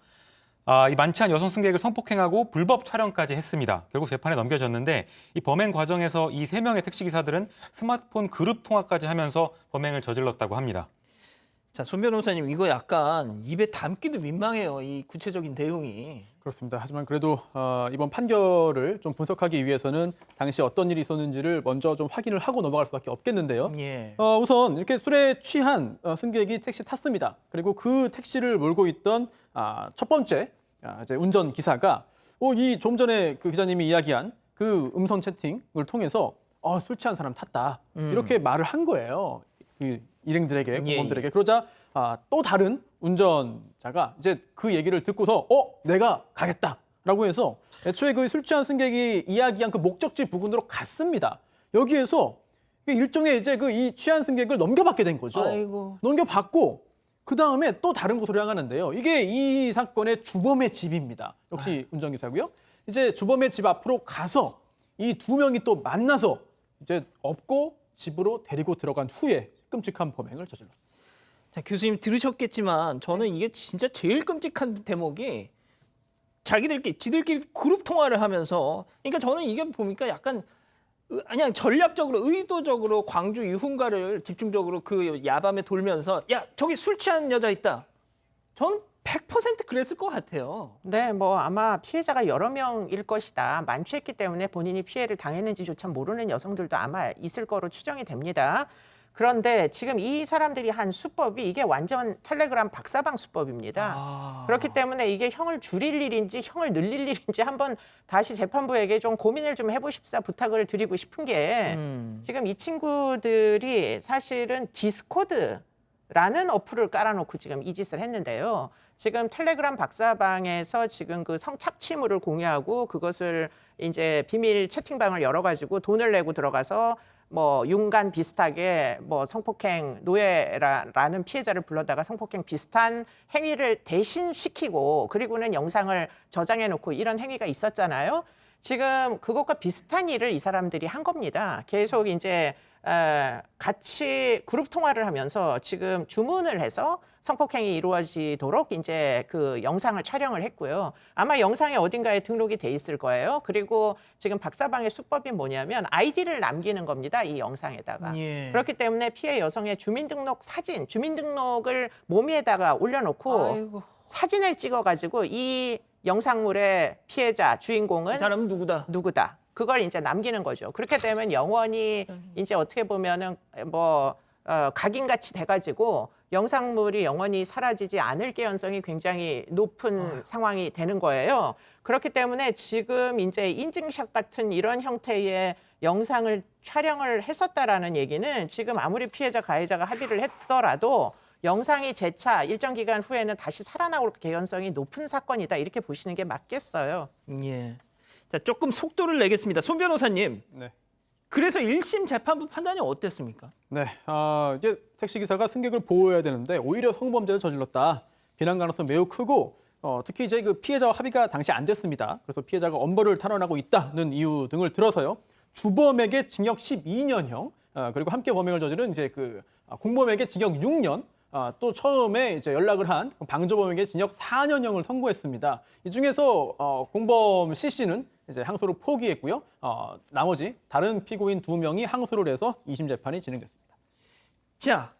이 만취한 여성 승객을 성폭행하고 불법 촬영까지 했습니다. 결국 재판에 넘겨졌는데 이 범행 과정에서 이 3명의 택시기사들은 스마트폰 그룹 통화까지 하면서 범행을 저질렀다고 합니다. 자, 손 변호사님, 이거 약간 입에 담기도 민망해요. 이 구체적인 내용이. 그렇습니다. 하지만 그래도 이번 판결을 좀 분석하기 위해서는 당시 어떤 일이 있었는지를 먼저 좀 확인을 하고 넘어갈 수밖에 없겠는데요. 예. 우선 이렇게 술에 취한 승객이 택시 탔습니다. 그리고 그 택시를 몰고 있던 첫 번째 이제 운전 기사가 이 좀 전에 그 기자님이 이야기한 그 음성 채팅을 통해서 술 취한 사람 탔다 이렇게 말을 한 거예요. 그 일행들에게, 공범들에게. 예. 그러자 또 다른 운전자가 이제 그 얘기를 듣고서 내가 가겠다라고 해서 애초에 그 술 취한 승객이 이야기한 그 목적지 부근으로 갔습니다. 여기에서 일종의 이제 그 이 취한 승객을 넘겨받게 된 거죠. 아이고. 넘겨받고 그 다음에 또 다른 곳으로 향하는데요. 이게 이 사건의 주범의 집입니다. 역시 운전기사고요. 이제 주범의 집 앞으로 가서 이 2명이 또 만나서 이제 업고 집으로 데리고 들어간 후에 끔찍한 범행을 저질렀습니다. 자, 교수님 들으셨겠지만 저는 이게 진짜 제일 끔찍한 대목이 지들끼리 그룹 통화를 하면서, 그러니까 저는 이게 보니까 약간 그냥 전략적으로 의도적으로 광주 유흥가를 집중적으로 그 야밤에 돌면서 야, 저기 술 취한 여자 있다. 전 100% 그랬을 것 같아요. 네, 뭐 아마 피해자가 여러 명일 것이다. 만취했기 때문에 본인이 피해를 당했는지조차 모르는 여성들도 아마 있을 거로 추정이 됩니다. 그런데 지금 이 사람들이 한 수법이 이게 완전 텔레그램 박사방 수법입니다. 그렇기 때문에 이게 형을 줄일 일인지 형을 늘릴 일인지 한번 다시 재판부에게 좀 고민을 좀 해보십사 부탁을 드리고 싶은 게 지금 이 친구들이 사실은 디스코드라는 어플을 깔아놓고 지금 이 짓을 했는데요. 지금 텔레그램 박사방에서 지금 그 성착취물을 공유하고 그것을 이제 비밀 채팅방을 열어가지고 돈을 내고 들어가서 뭐 윤간 비슷하게 뭐 성폭행 노예라는 피해자를 불러다가 성폭행 비슷한 행위를 대신 시키고 그리고는 영상을 저장해 놓고 이런 행위가 있었잖아요. 지금 그것과 비슷한 일을 이 사람들이 한 겁니다. 계속 이제 같이 그룹 통화를 하면서 지금 주문을 해서 성폭행이 이루어지도록 이제 그 영상을 촬영을 했고요. 아마 영상에 어딘가에 등록이 돼 있을 거예요. 그리고 지금 박사방의 수법이 뭐냐면 아이디를 남기는 겁니다. 이 영상에다가. 예. 그렇기 때문에 피해 여성의 주민등록 사진, 주민등록을 모미에다가 올려놓고 아이고. 사진을 찍어가지고 이 영상물의 피해자, 주인공은 이 사람은 누구다. 그걸 이제 남기는 거죠. 그렇게 되면 영원히 이제 어떻게 보면은 뭐 각인같이 돼가지고 영상물이 영원히 사라지지 않을 개연성이 굉장히 높은 상황이 되는 거예요. 그렇기 때문에 지금 이제 인증샷 같은 이런 형태의 영상을 촬영을 했었다라는 얘기는 지금 아무리 피해자 가해자가 합의를 했더라도 영상이 재차 일정 기간 후에는 다시 살아나올 개연성이 높은 사건이다 이렇게 보시는 게 맞겠어요. 예. 자, 조금 속도를 내겠습니다. 손 변호사님. 네. 그래서 1심 재판부 판단이 어땠습니까? 네, 이제 택시기사가 승객을 보호해야 되는데 오히려 성범죄를 저질렀다. 비난 가능성 매우 크고 특히 이제 그 피해자와 합의가 당시 안 됐습니다. 그래서 피해자가 엄벌을 탈환하고 있다는 이유 등을 들어서요. 주범에게 징역 12년형 그리고 함께 범행을 저지른 이제 그 공범에게 징역 6년 또 처음에 이제 연락을 한 방조범에게 징역 4년형을 선고했습니다. 이 중에서 공범 C씨는 이제 항소를 포기했고요. 나머지 다른 피고인 2명이 항소를 해서 2심 재판이 진행됐습니다. 자,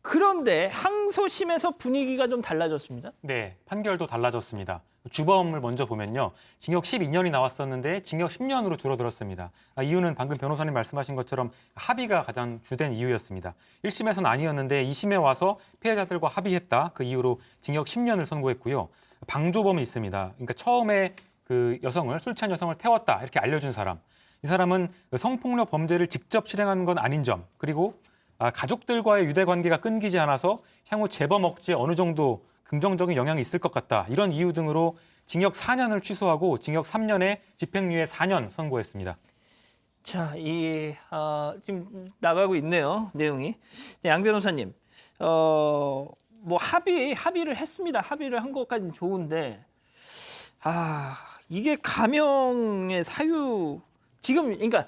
그런데 항소심에서 분위기가 좀 달라졌습니다. 네, 판결도 달라졌습니다. 주범을 먼저 보면요. 징역 12년이 나왔었는데 징역 10년으로 줄어들었습니다. 이유는 방금 변호사님 말씀하신 것처럼 합의가 가장 주된 이유였습니다. 1심에서는 아니었는데 2심에 와서 피해자들과 합의했다. 그 이유로 징역 10년을 선고했고요. 방조범이 있습니다. 그러니까 처음에 그 여성을, 술 취한 여성을 태웠다 이렇게 알려준 사람. 이 사람은 성폭력 범죄를 직접 실행한 건 아닌 점, 그리고 가족들과의 유대 관계가 끊기지 않아서 향후 재범 억지에 어느 정도 긍정적인 영향이 있을 것 같다. 이런 이유 등으로 징역 4년을 취소하고 징역 3년에 집행유예 4년 선고했습니다. 자, 지금 나가고 있네요, 내용이. 양 변호사님, 뭐 합의를 했습니다. 합의를 한 것까지는 좋은데, 이게 감형의 사유, 지금, 그러니까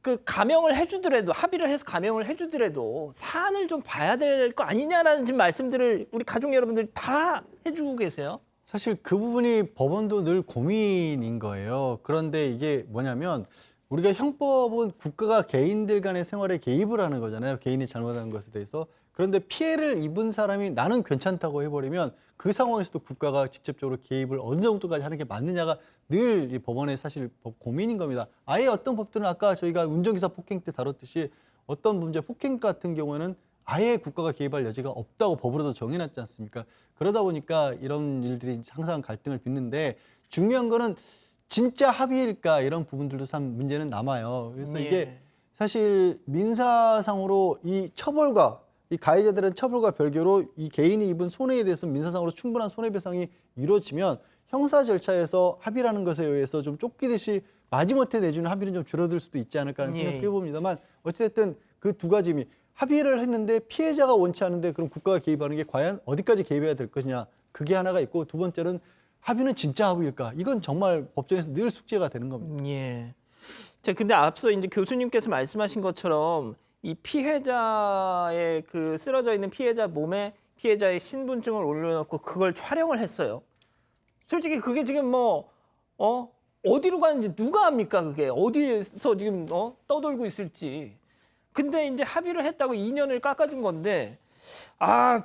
그 감형을 해주더라도, 합의를 해서 감형을 해주더라도 사안을 좀 봐야 될 거 아니냐라는 지금 말씀들을 우리 가족 여러분들이 다 해주고 계세요. 사실 그 부분이 법원도 늘 고민인 거예요. 그런데 이게 뭐냐면 우리가 형법은 국가가 개인들 간의 생활에 개입을 하는 거잖아요. 개인이 잘못한 것에 대해서. 그런데 피해를 입은 사람이 나는 괜찮다고 해버리면 그 상황에서도 국가가 직접적으로 개입을 어느 정도까지 하는 게 맞느냐가 늘 이 법원의 사실 고민인 겁니다. 아예 어떤 법들은 아까 저희가 운전기사 폭행 때 다뤘듯이 어떤 문제 폭행 같은 경우에는 아예 국가가 개입할 여지가 없다고 법으로도 정해놨지 않습니까? 그러다 보니까 이런 일들이 항상 갈등을 빚는데 중요한 거는 진짜 합의일까 이런 부분들도 참 문제는 남아요. 그래서 이게 사실 민사상으로 이 처벌과 이 가해자들은 처벌과 별개로 이 개인이 입은 손해에 대해서 민사상으로 충분한 손해배상이 이루어지면 형사 절차에서 합의라는 것에 의해서 좀 쫓기듯이 마지못해 내주는 합의는 좀 줄어들 수도 있지 않을까 하는 생각해 봅니다만 어찌됐든 그 두 가지 의미 합의를 했는데 피해자가 원치 않은데 그럼 국가가 개입하는 게 과연 어디까지 개입해야 될 것이냐 그게 하나가 있고 두 번째는 합의는 진짜 합의일까 이건 정말 법정에서 늘 숙제가 되는 겁니다. 예. 자, 근데 앞서 이제 교수님께서 말씀하신 것처럼 이 피해자의 그 쓰러져 있는 피해자 몸에 피해자의 신분증을 올려놓고 그걸 촬영을 했어요. 솔직히 그게 지금 어디로 가는지 누가 압니까? 그게 어디에서 지금 떠돌고 있을지. 근데 이제 합의를 했다고 2년을 깎아준 건데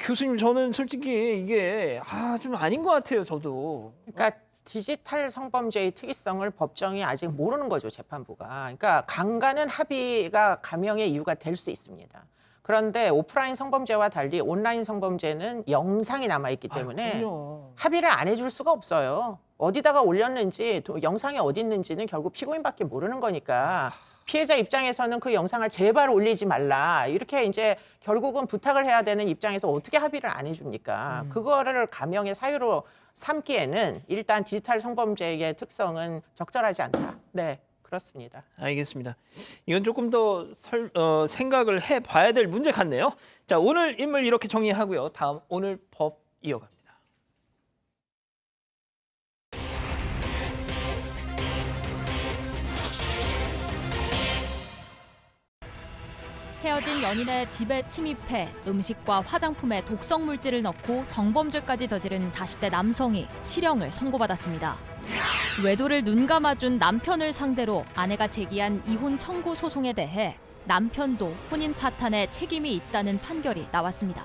교수님 저는 솔직히 이게 좀 아닌 것 같아요. 저도. 그러니까 디지털 성범죄의 특이성을 법정이 아직 모르는 거죠, 재판부가. 그러니까 강간은 합의가 감형의 이유가 될 수 있습니다. 그런데 오프라인 성범죄와 달리 온라인 성범죄는 영상이 남아있기 때문에 합의를 안 해줄 수가 없어요. 어디다가 올렸는지, 영상이 어디 있는지는 결국 피고인밖에 모르는 거니까 피해자 입장에서는 그 영상을 제발 올리지 말라. 이렇게 이제 결국은 부탁을 해야 되는 입장에서 어떻게 합의를 안 해줍니까? 그거를 감형의 사유로 삼기에는 일단 디지털 성범죄의 특성은 적절하지 않다. 네, 그렇습니다. 알겠습니다. 이건 조금 더 생각을 해봐야 될 문제 같네요. 자, 오늘 인물 이렇게 정리하고요. 다음 오늘 법 이어갑니다. 헤어진 연인의 집에 침입해 음식과 화장품에 독성 물질을 넣고 성범죄까지 저지른 40대 남성이 실형을 선고받았습니다. 외도를 눈감아준 남편을 상대로 아내가 제기한 이혼 청구 소송에 대해 남편도 혼인 파탄에 책임이 있다는 판결이 나왔습니다.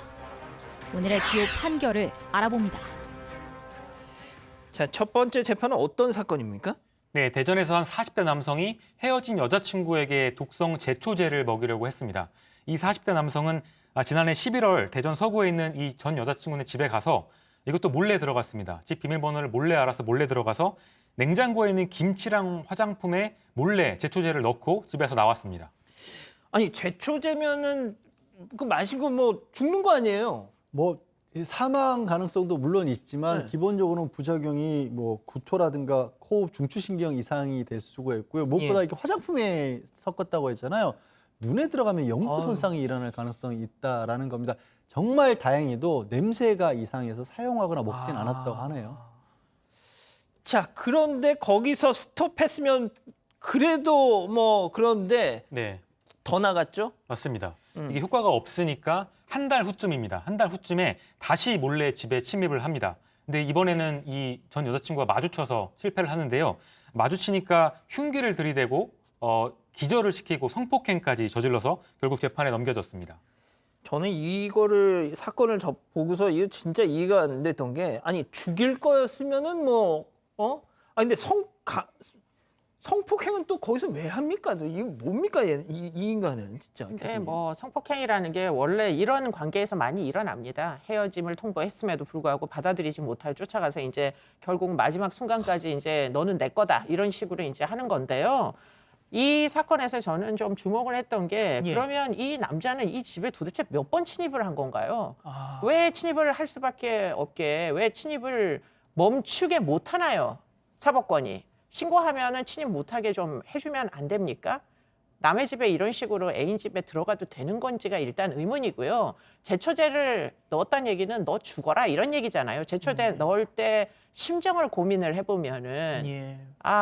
오늘의 주요 판결을 알아봅니다. 자, 첫 번째 재판은 어떤 사건입니까? 네, 대전에서 한 40대 남성이 헤어진 여자친구에게 독성 제초제를 먹이려고 했습니다. 이 40대 남성은 지난해 11월 대전 서구에 있는 이 전 여자친구네 집에 가서 이것도 몰래 들어갔습니다. 집 비밀번호를 몰래 알아서 몰래 들어가서 냉장고에 있는 김치랑 화장품에 몰래 제초제를 넣고 집에서 나왔습니다. 아니, 제초제면은 그 마시고 뭐 죽는 거 아니에요? 뭐 사망 가능성도 물론 있지만 네. 기본적으로는 부작용이 뭐 구토라든가 호흡 중추신경 이상이 될 수가 있고요. 무엇보다 이렇게 화장품에 섞었다고 했잖아요. 눈에 들어가면 영구 손상이 일어날 가능성이 있다라는 겁니다. 정말 다행히도 냄새가 이상해서 사용하거나 먹진 않았다고 하네요. 자, 그런데 거기서 스톱했으면 그래도 뭐 그런데 네, 더 나갔죠? 맞습니다. 이게 효과가 없으니까 한 달 후쯤입니다. 한 달 후쯤에 다시 몰래 집에 침입을 합니다. 근데 이번에는 이 전 여자친구가 마주쳐서 실패를 하는데요. 마주치니까 흉기를 들이대고 기절을 시키고 성폭행까지 저질러서 결국 재판에 넘겨졌습니다. 저는 사건을 보고서 이거 진짜 이해가 안 됐던 게 아니 죽일 거였으면은 근데 성폭행은 또 거기서 왜 합니까? 이거 뭡니까 이 인간은 진짜. 네, 뭐 성폭행이라는 게 원래 이런 관계에서 많이 일어납니다. 헤어짐을 통보했음에도 불구하고 받아들이지 못하여 쫓아가서 이제 결국 마지막 순간까지 이제 너는 내 거다 이런 식으로 이제 하는 건데요. 이 사건에서 저는 좀 주목을 했던 게 그러면 이 남자는 이 집에 도대체 몇 번 침입을 한 건가요? 왜 침입을 할 수밖에 없게 왜 침입을 멈추게 못하나요? 사법권이. 신고하면은 침입 못하게 좀 해주면 안 됩니까? 남의 집에 이런 식으로 애인 집에 들어가도 되는 건지가 일단 의문이고요. 제초제를 넣었다는 얘기는 너 죽어라 이런 얘기잖아요. 제초제 넣을 때 심정을 고민을 해보면은 예.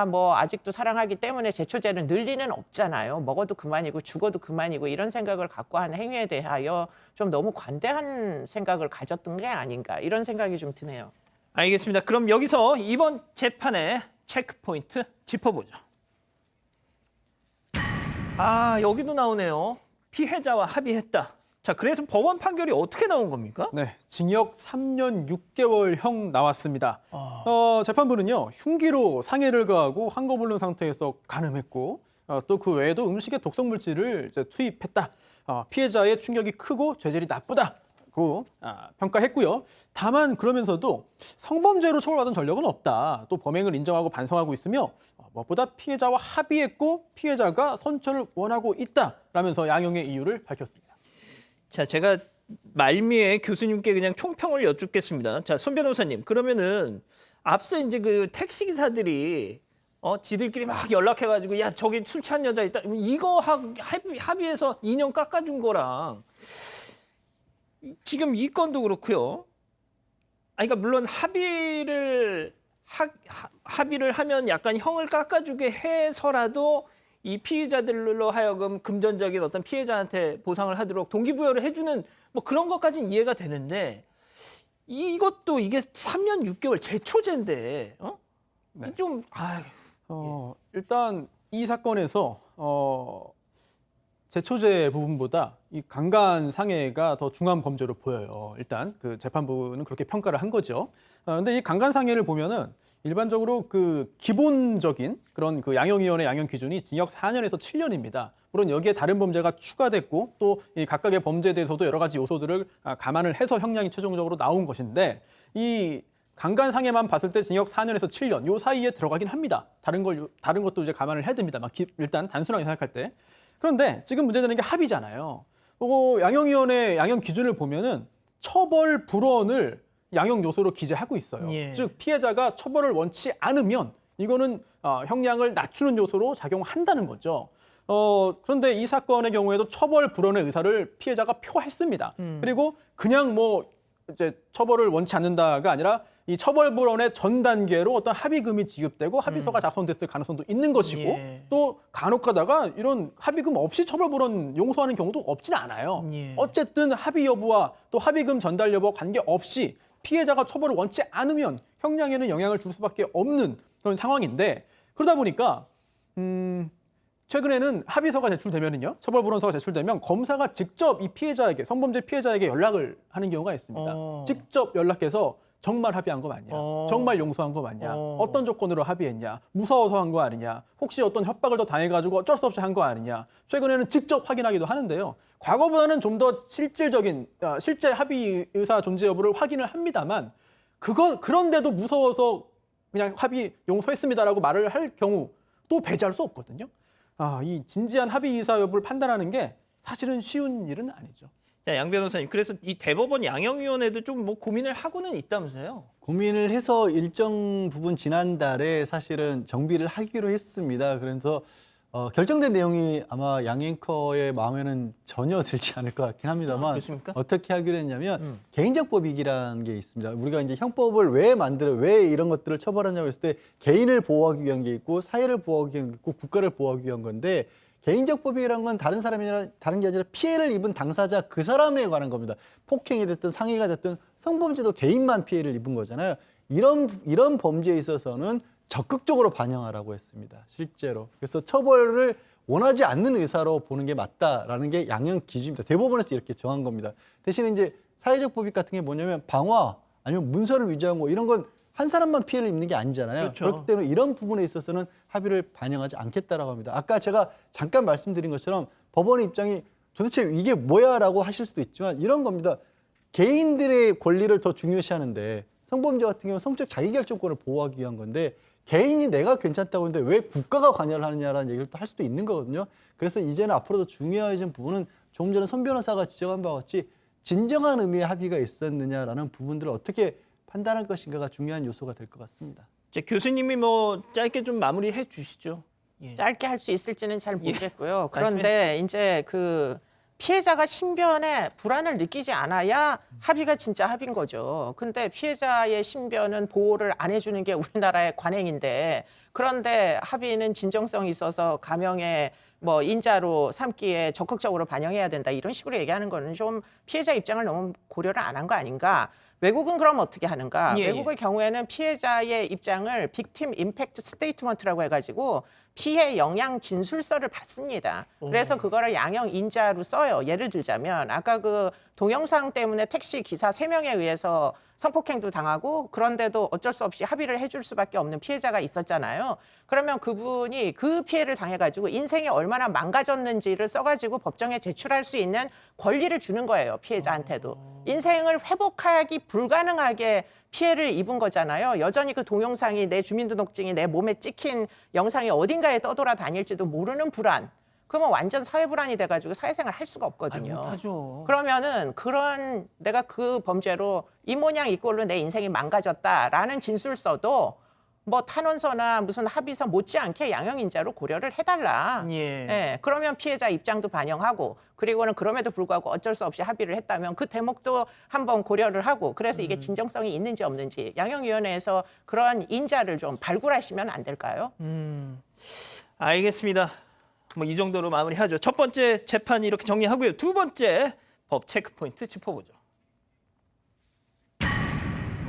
뭐 아직도 사랑하기 때문에 제초제를 넣을 리는 없잖아요. 먹어도 그만이고 죽어도 그만이고 이런 생각을 갖고 한 행위에 대하여 좀 너무 관대한 생각을 가졌던 게 아닌가 이런 생각이 좀 드네요. 알겠습니다. 그럼 여기서 이번 재판의 체크포인트 짚어보죠. 여기도 나오네요. 피해자와 합의했다. 자, 그래서 법원 판결이 어떻게 나온 겁니까? 네, 징역 3년 6개월형 나왔습니다. 재판부는요, 흉기로 상해를 가하고 한거불능 상태에서 간음했고 또 그 외에도 음식에 독성 물질을 이제 투입했다. 피해자의 충격이 크고 죄질이 나쁘다고 평가했고요. 다만 그러면서도 성범죄로 처벌받은 전력은 없다. 또 범행을 인정하고 반성하고 있으며 무엇보다 피해자와 합의했고 피해자가 선처를 원하고 있다라면서 양형의 이유를 밝혔습니다. 자, 제가 말미에 교수님께 그냥 총평을 여쭙겠습니다. 자, 손 변호사님, 그러면은 앞서 이제 그 택시 기사들이 지들끼리 막 연락해가지고 야 저기 술 취한 여자 있다. 이거 합의해서 2년 깎아준 거랑 지금 이 건도 그렇고요. 그러니까 물론 합의를 하면 약간 형을 깎아주게 해서라도 이 피해자들로 하여금 금전적인 어떤 피해자한테 보상을 하도록 동기부여를 해주는 뭐 그런 것까지는 이해가 되는데 이것도 이게 3년 6개월 제초제인데 네. 좀 일단 이 사건에서 제초제 부분보다 이 강간 상해가 더 중한 범죄로 보여요. 일단 그 재판부는 그렇게 평가를 한 거죠. 근데 이 강간 상해를 보면은 일반적으로 그 기본적인 그런 그 양형위원회 양형 기준이 징역 4년에서 7년입니다. 물론 여기에 다른 범죄가 추가됐고 또 이 각각의 범죄에 대해서도 여러 가지 요소들을 감안을 해서 형량이 최종적으로 나온 것인데 이 강간 상해만 봤을 때 징역 4년에서 7년 요 사이에 들어가긴 합니다. 다른 것도 이제 감안을 해야 됩니다. 일단 단순하게 생각할 때. 그런데 지금 문제되는 게 합의잖아요. 양형위원회 양형 기준을 보면은 처벌 불원을 양형 요소로 기재하고 있어요. 예. 즉 피해자가 처벌을 원치 않으면 이거는 형량을 낮추는 요소로 작용한다는 거죠. 그런데 이 사건의 경우에도 처벌 불원의 의사를 피해자가 표했습니다. 그리고 그냥 뭐 이제 처벌을 원치 않는다가 아니라 이 처벌 불원의 전 단계로 어떤 합의금이 지급되고 합의서가 작성됐을 가능성도 있는 것이고 예. 또 간혹 가다가 이런 합의금 없이 처벌 불원 용서하는 경우도 없진 않아요. 예. 어쨌든 합의 여부와 또 합의금 전달 여부와 관계없이 피해자가 처벌을 원치 않으면 형량에는 영향을 줄 수밖에 없는 그런 상황인데 그러다 보니까 최근에는 합의서가 제출되면은요, 처벌 불원서가 제출되면 검사가 직접 이 피해자에게 성범죄 피해자에게 연락을 하는 경우가 있습니다. 직접 연락해서 정말 합의한 거 맞냐? 정말 용서한 거 맞냐? 어떤 조건으로 합의했냐? 무서워서 한 거 아니냐? 혹시 어떤 협박을 더 당해가지고 어쩔 수 없이 한 거 아니냐? 최근에는 직접 확인하기도 하는데요. 과거보다는 좀 더 실질적인 실제 합의 의사 존재 여부를 확인을 합니다만 그런데도 무서워서 그냥 합의 용서했습니다라고 말을 할 경우 또 배제할 수 없거든요. 이 진지한 합의 의사 여부를 판단하는 게 사실은 쉬운 일은 아니죠. 자, 양 변호사님, 그래서 이 대법원 양형위원회도 좀 뭐 고민을 하고는 있다면서요? 고민을 해서 일정 부분 지난달에 사실은 정비를 하기로 했습니다. 그래서 결정된 내용이 아마 양 앵커의 마음에는 전혀 들지 않을 것 같긴 합니다만 그렇습니까? 어떻게 하기로 했냐면 개인적 법익이라는 게 있습니다. 우리가 이제 형법을 왜 이런 것들을 처벌하냐고 했을 때 개인을 보호하기 위한 게 있고 사회를 보호하기 위한 게 있고 국가를 보호하기 위한 건데 개인적 법익이라는 건 다른 게 아니라 피해를 입은 당사자 그 사람에 관한 겁니다. 폭행이 됐든 상해가 됐든 성범죄도 개인만 피해를 입은 거잖아요. 이런 범죄에 있어서는 적극적으로 반영하라고 했습니다. 실제로. 그래서 처벌을 원하지 않는 의사로 보는 게 맞다라는 게 양형 기준입니다. 대법원에서 이렇게 정한 겁니다. 대신에 이제 사회적 법익 같은 게 뭐냐면 방화 아니면 문서를 위조한 거 이런 건 한 사람만 피해를 입는 게 아니잖아요. 그렇죠. 그렇기 때문에 이런 부분에 있어서는 합의를 반영하지 않겠다라고 합니다. 아까 제가 잠깐 말씀드린 것처럼 법원의 입장이 도대체 이게 뭐야라고 하실 수도 있지만 이런 겁니다. 개인들의 권리를 더 중요시하는데 성범죄 같은 경우는 성적 자기결정권을 보호하기 위한 건데 개인이 내가 괜찮다고 하는데 왜 국가가 관여를 하느냐라는 얘기를 또 할 수도 있는 거거든요. 그래서 이제는 앞으로도 중요해진 부분은 조금 전에 손 변호사가 지적한 바와 같이 진정한 의미의 합의가 있었느냐라는 부분들을 어떻게 판단할 것인가가 중요한 요소가 될 것 같습니다. 이제 교수님이 뭐 짧게 좀 마무리해 주시죠. 예. 짧게 할 수 있을지는 잘 모르겠고요. 말씀해 그런데 이제 그 피해자가 신변에 불안을 느끼지 않아야 합의가 진짜 합의인 거죠. 근데 피해자의 신변은 보호를 안 해주는 게 우리나라의 관행인데, 그런데 합의는 진정성이 있어서 가명에 뭐 인자로 삼기에 적극적으로 반영해야 된다, 이런 식으로 얘기하는 거는 좀 피해자 입장을 너무 고려를 안 한 거 아닌가. 외국은 그럼 어떻게 하는가? 예, 예. 외국의 경우에는 피해자의 입장을 빅팀 임팩트 스테이트먼트라고 해가지고 피해 영향 진술서를 받습니다. 그래서 그거를 양형 인자로 써요. 예를 들자면 아까 그 동영상 때문에 택시 기사 3명에 의해서 성폭행도 당하고, 그런데도 어쩔 수 없이 합의를 해줄 수밖에 없는 피해자가 있었잖아요. 그러면 그분이 그 피해를 당해가지고 인생이 얼마나 망가졌는지를 써가지고 법정에 제출할 수 있는 권리를 주는 거예요, 피해자한테도. 인생을 회복하기 불가능하게 피해를 입은 거잖아요. 여전히 그 동영상이, 내 주민등록증이 내 몸에 찍힌 영상이 어딘가에 떠돌아다닐지도 모르는 불안. 그러면 완전 사회불안이 돼가지고 사회생활 할 수가 없거든요. 못하죠. 그러면은 그런, 내가 그 범죄로 이 모양 이 꼴로 내 인생이 망가졌다라는 진술서도 뭐 탄원서나 무슨 합의서 못지않게 양형인자로 고려를 해달라. 예. 예, 그러면 피해자 입장도 반영하고, 그리고는 그럼에도 불구하고 어쩔 수 없이 합의를 했다면 그 대목도 한번 고려를 하고, 그래서 이게 진정성이 있는지 없는지 양형위원회에서 그런 인자를 좀 발굴하시면 안 될까요? 알겠습니다. 뭐 이 정도로 마무리하죠. 첫 번째 재판 이렇게 정리하고요. 두 번째 법 체크 포인트 짚어보죠.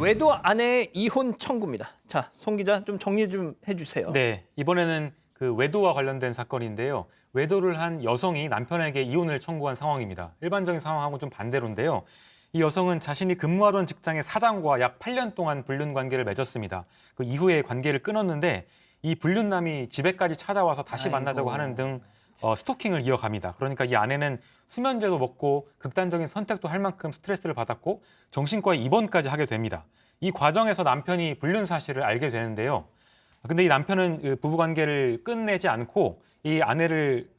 외도 아내의 이혼 청구입니다. 자, 송 기자 좀 정리 좀 해주세요. 네, 이번에는 그 외도와 관련된 사건인데요. 외도를 한 여성이 남편에게 이혼을 청구한 상황입니다. 일반적인 상황하고 좀 반대로인데요. 이 여성은 자신이 근무하던 직장의 사장과 약 8년 동안 불륜 관계를 맺었습니다. 그 이후에 관계를 끊었는데 이 불륜남이 집에까지 찾아와서 다시 만나자고 하는 등 스토킹을 이어갑니다. 그러니까 이 아내는 수면제도 먹고 극단적인 선택도 할 만큼 스트레스를 받았고 정신과에 입원까지 하게 됩니다. 이 과정에서 남편이 불륜 사실을 알게 되는데요. 근데 이 남편은 부부관계를 끝내지 않고 이 아내를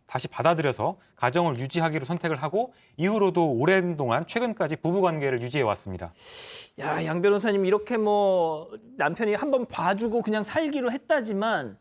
다시 받아들여서 가정을 유지하기로 선택을 하고 이후로도 오랜 동안 최근까지 부부관계를 유지해 왔습니다. 야, 양 변호사님 이렇게 뭐 남편이 한번 봐주고 그냥 살기로 했다지만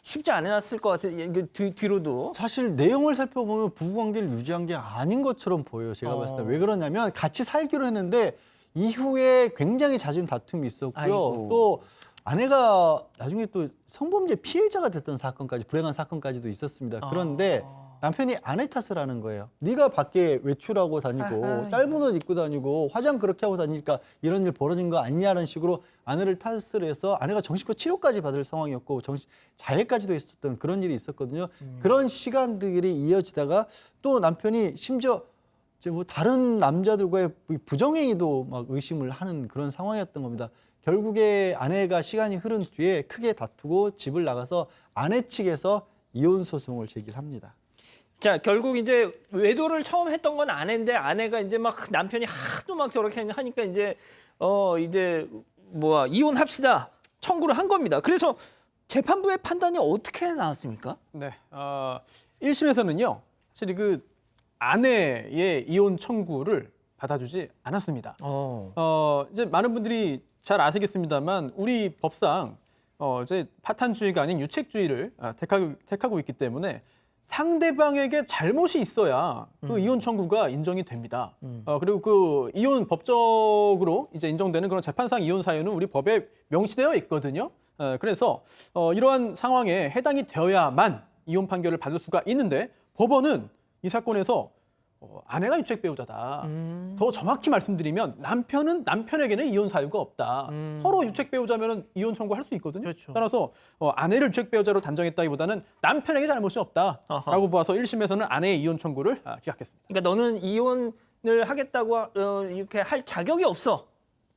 쉽지 않았을 것 같아요. 뒤로도. 사실 내용을 살펴보면 부부관계를 유지한 게 아닌 것처럼 보여요. 제가 봤을 때. 왜 그러냐면 같이 살기로 했는데 이후에 굉장히 잦은 다툼이 있었고요. 아이고. 또 아내가 나중에 또 성범죄 피해자가 됐던 사건까지, 불행한 사건까지도 있었습니다. 그런데 남편이 아내 탓을 하는 거예요. 네가 밖에 외출하고 다니고 아하, 짧은 옷 입고 다니고 화장 그렇게 하고 다니니까 이런 일 벌어진 거 아니냐는 식으로 아내를 탓을 해서 아내가 정신과 치료까지 받을 상황이었고 자해까지도 있었던 그런 일이 있었거든요. 그런 시간들이 이어지다가 또 남편이 심지어 이제 뭐 다른 남자들과의 부정행위도 막 의심을 하는 그런 상황이었던 겁니다. 결국에 아내가 시간이 흐른 뒤에 크게 다투고 집을 나가서 아내 측에서 이혼 소송을 제기합니다. 자, 결국 이제 외도를 처음 했던 건 아내인데 아내가 이제 막 남편이 하도 막 저렇게 하니까 이제 이혼합시다 청구를 한 겁니다. 그래서 재판부의 판단이 어떻게 나왔습니까? 네, 1심에서는요, 사실 그 아내의 이혼 청구를 받아주지 않았습니다. 이제 많은 분들이 잘 아시겠습니다만 우리 법상 이제 파탄주의가 아닌 유책주의를 택하고 있기 때문에 상대방에게 잘못이 있어야 그 이혼 청구가 인정이 됩니다. 그리고 그 이혼 법적으로 이제 인정되는 그런 재판상 이혼 사유는 우리 법에 명시되어 있거든요. 그래서 이러한 상황에 해당이 되어야만 이혼 판결을 받을 수가 있는데 법원은 이 사건에서 아내가 유책 배우자다. 더 정확히 말씀드리면 남편은 남편에게는 이혼 사유가 없다. 서로 유책 배우자면 이혼 청구할 수 있거든요. 그렇죠. 따라서 아내를 유책 배우자로 단정했다기보다는 남편에게 잘못이 없다라고 봐서 1심에서는 아내의 이혼 청구를 기각했습니다. 그러니까 너는 이혼을 하겠다고 이렇게 할 자격이 없어.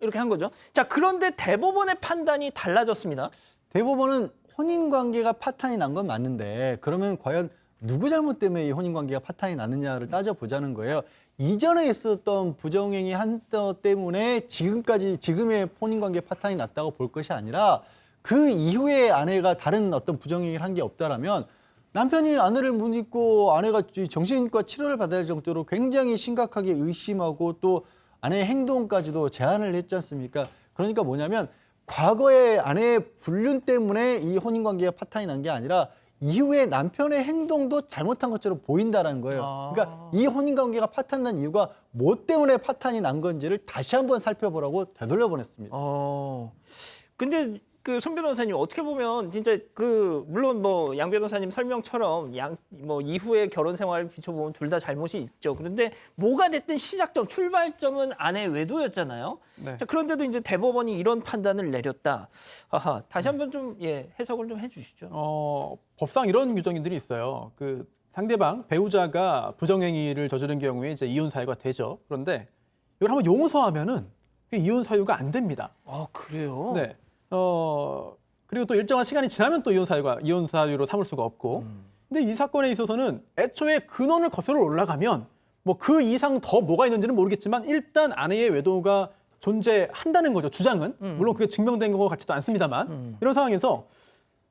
이렇게 한 거죠. 자, 그런데 대법원의 판단이 달라졌습니다. 대법원은 혼인관계가 파탄이 난 건 맞는데 그러면 과연 누구 잘못 때문에 이 혼인관계가 파탄이 나느냐를 따져보자는 거예요. 이전에 있었던 부정행위 한 것 때문에 지금의 혼인관계 파탄이 났다고 볼 것이 아니라 그 이후에 아내가 다른 어떤 부정행위를 한 게 없다라면 남편이 아내를 못 잊고 아내가 정신과 치료를 받아야 할 정도로 굉장히 심각하게 의심하고 또 아내의 행동까지도 제한을 했지 않습니까? 그러니까 뭐냐면 과거의 아내의 불륜 때문에 이 혼인관계가 파탄이 난 게 아니라 이후에 남편의 행동도 잘못한 것처럼 보인다라는 거예요. 그러니까 이 혼인관계가 파탄난 이유가 뭐 때문에 파탄이 난 건지를 다시 한번 살펴보라고 되돌려보냈습니다. 근데 그 손 변호사님 어떻게 보면 진짜 그 물론 뭐 양 변호사님 설명처럼 뭐 이후의 결혼 생활을 비춰보면 둘 다 잘못이 있죠. 그런데 뭐가 됐든 시작점, 출발점은 아내 외도였잖아요. 네. 자, 그런데도 이제 대법원이 이런 판단을 내렸다. 아하, 다시 한번 좀 해석을 좀 해주시죠. 법상 이런 규정들이 있어요. 그 상대방 배우자가 부정행위를 저지른 경우에 이제 이혼 사유가 되죠. 그런데 이걸 한번 용서하면은 그게 이혼 사유가 안 됩니다. 아, 그래요? 네. 그리고 또 일정한 시간이 지나면 또 이혼 사유로 삼을 수가 없고. 근데 이 사건에 있어서는 애초에 근원을 거슬러 올라가면 뭐 그 이상 더 뭐가 있는지는 모르겠지만 일단 아내의 외도가 존재한다는 거죠. 주장은. 물론 그게 증명된 것 같지도 않습니다만. 이런 상황에서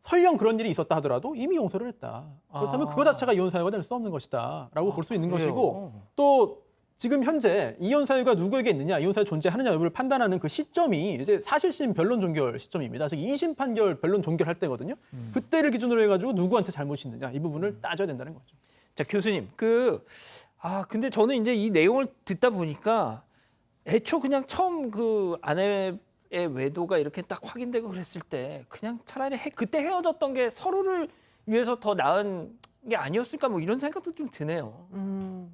설령 그런 일이 있었다 하더라도 이미 용서를 했다. 그렇다면 그거 자체가 이혼 사유가 될 수 없는 것이다. 라고 볼 수 있는 그래요? 것이고 또 지금 현재 이혼 사유가 누구에게 있느냐, 이혼 사유 존재하느냐 여부를 판단하는 그 시점이 이제 사실심 변론 종결 시점입니다. 즉 2심 판결 변론 종결할 때거든요. 그때를 기준으로 해가지고 누구한테 잘못이 있느냐 이 부분을 따져야 된다는 거죠. 자, 교수님, 근데 저는 이제 이 내용을 듣다 보니까 애초 그냥 처음 그 아내의 외도가 이렇게 딱 확인되고 그랬을 때 그냥 차라리 그때 헤어졌던 게 서로를 위해서 더 나은 게 아니었을까 뭐 이런 생각도 좀 드네요.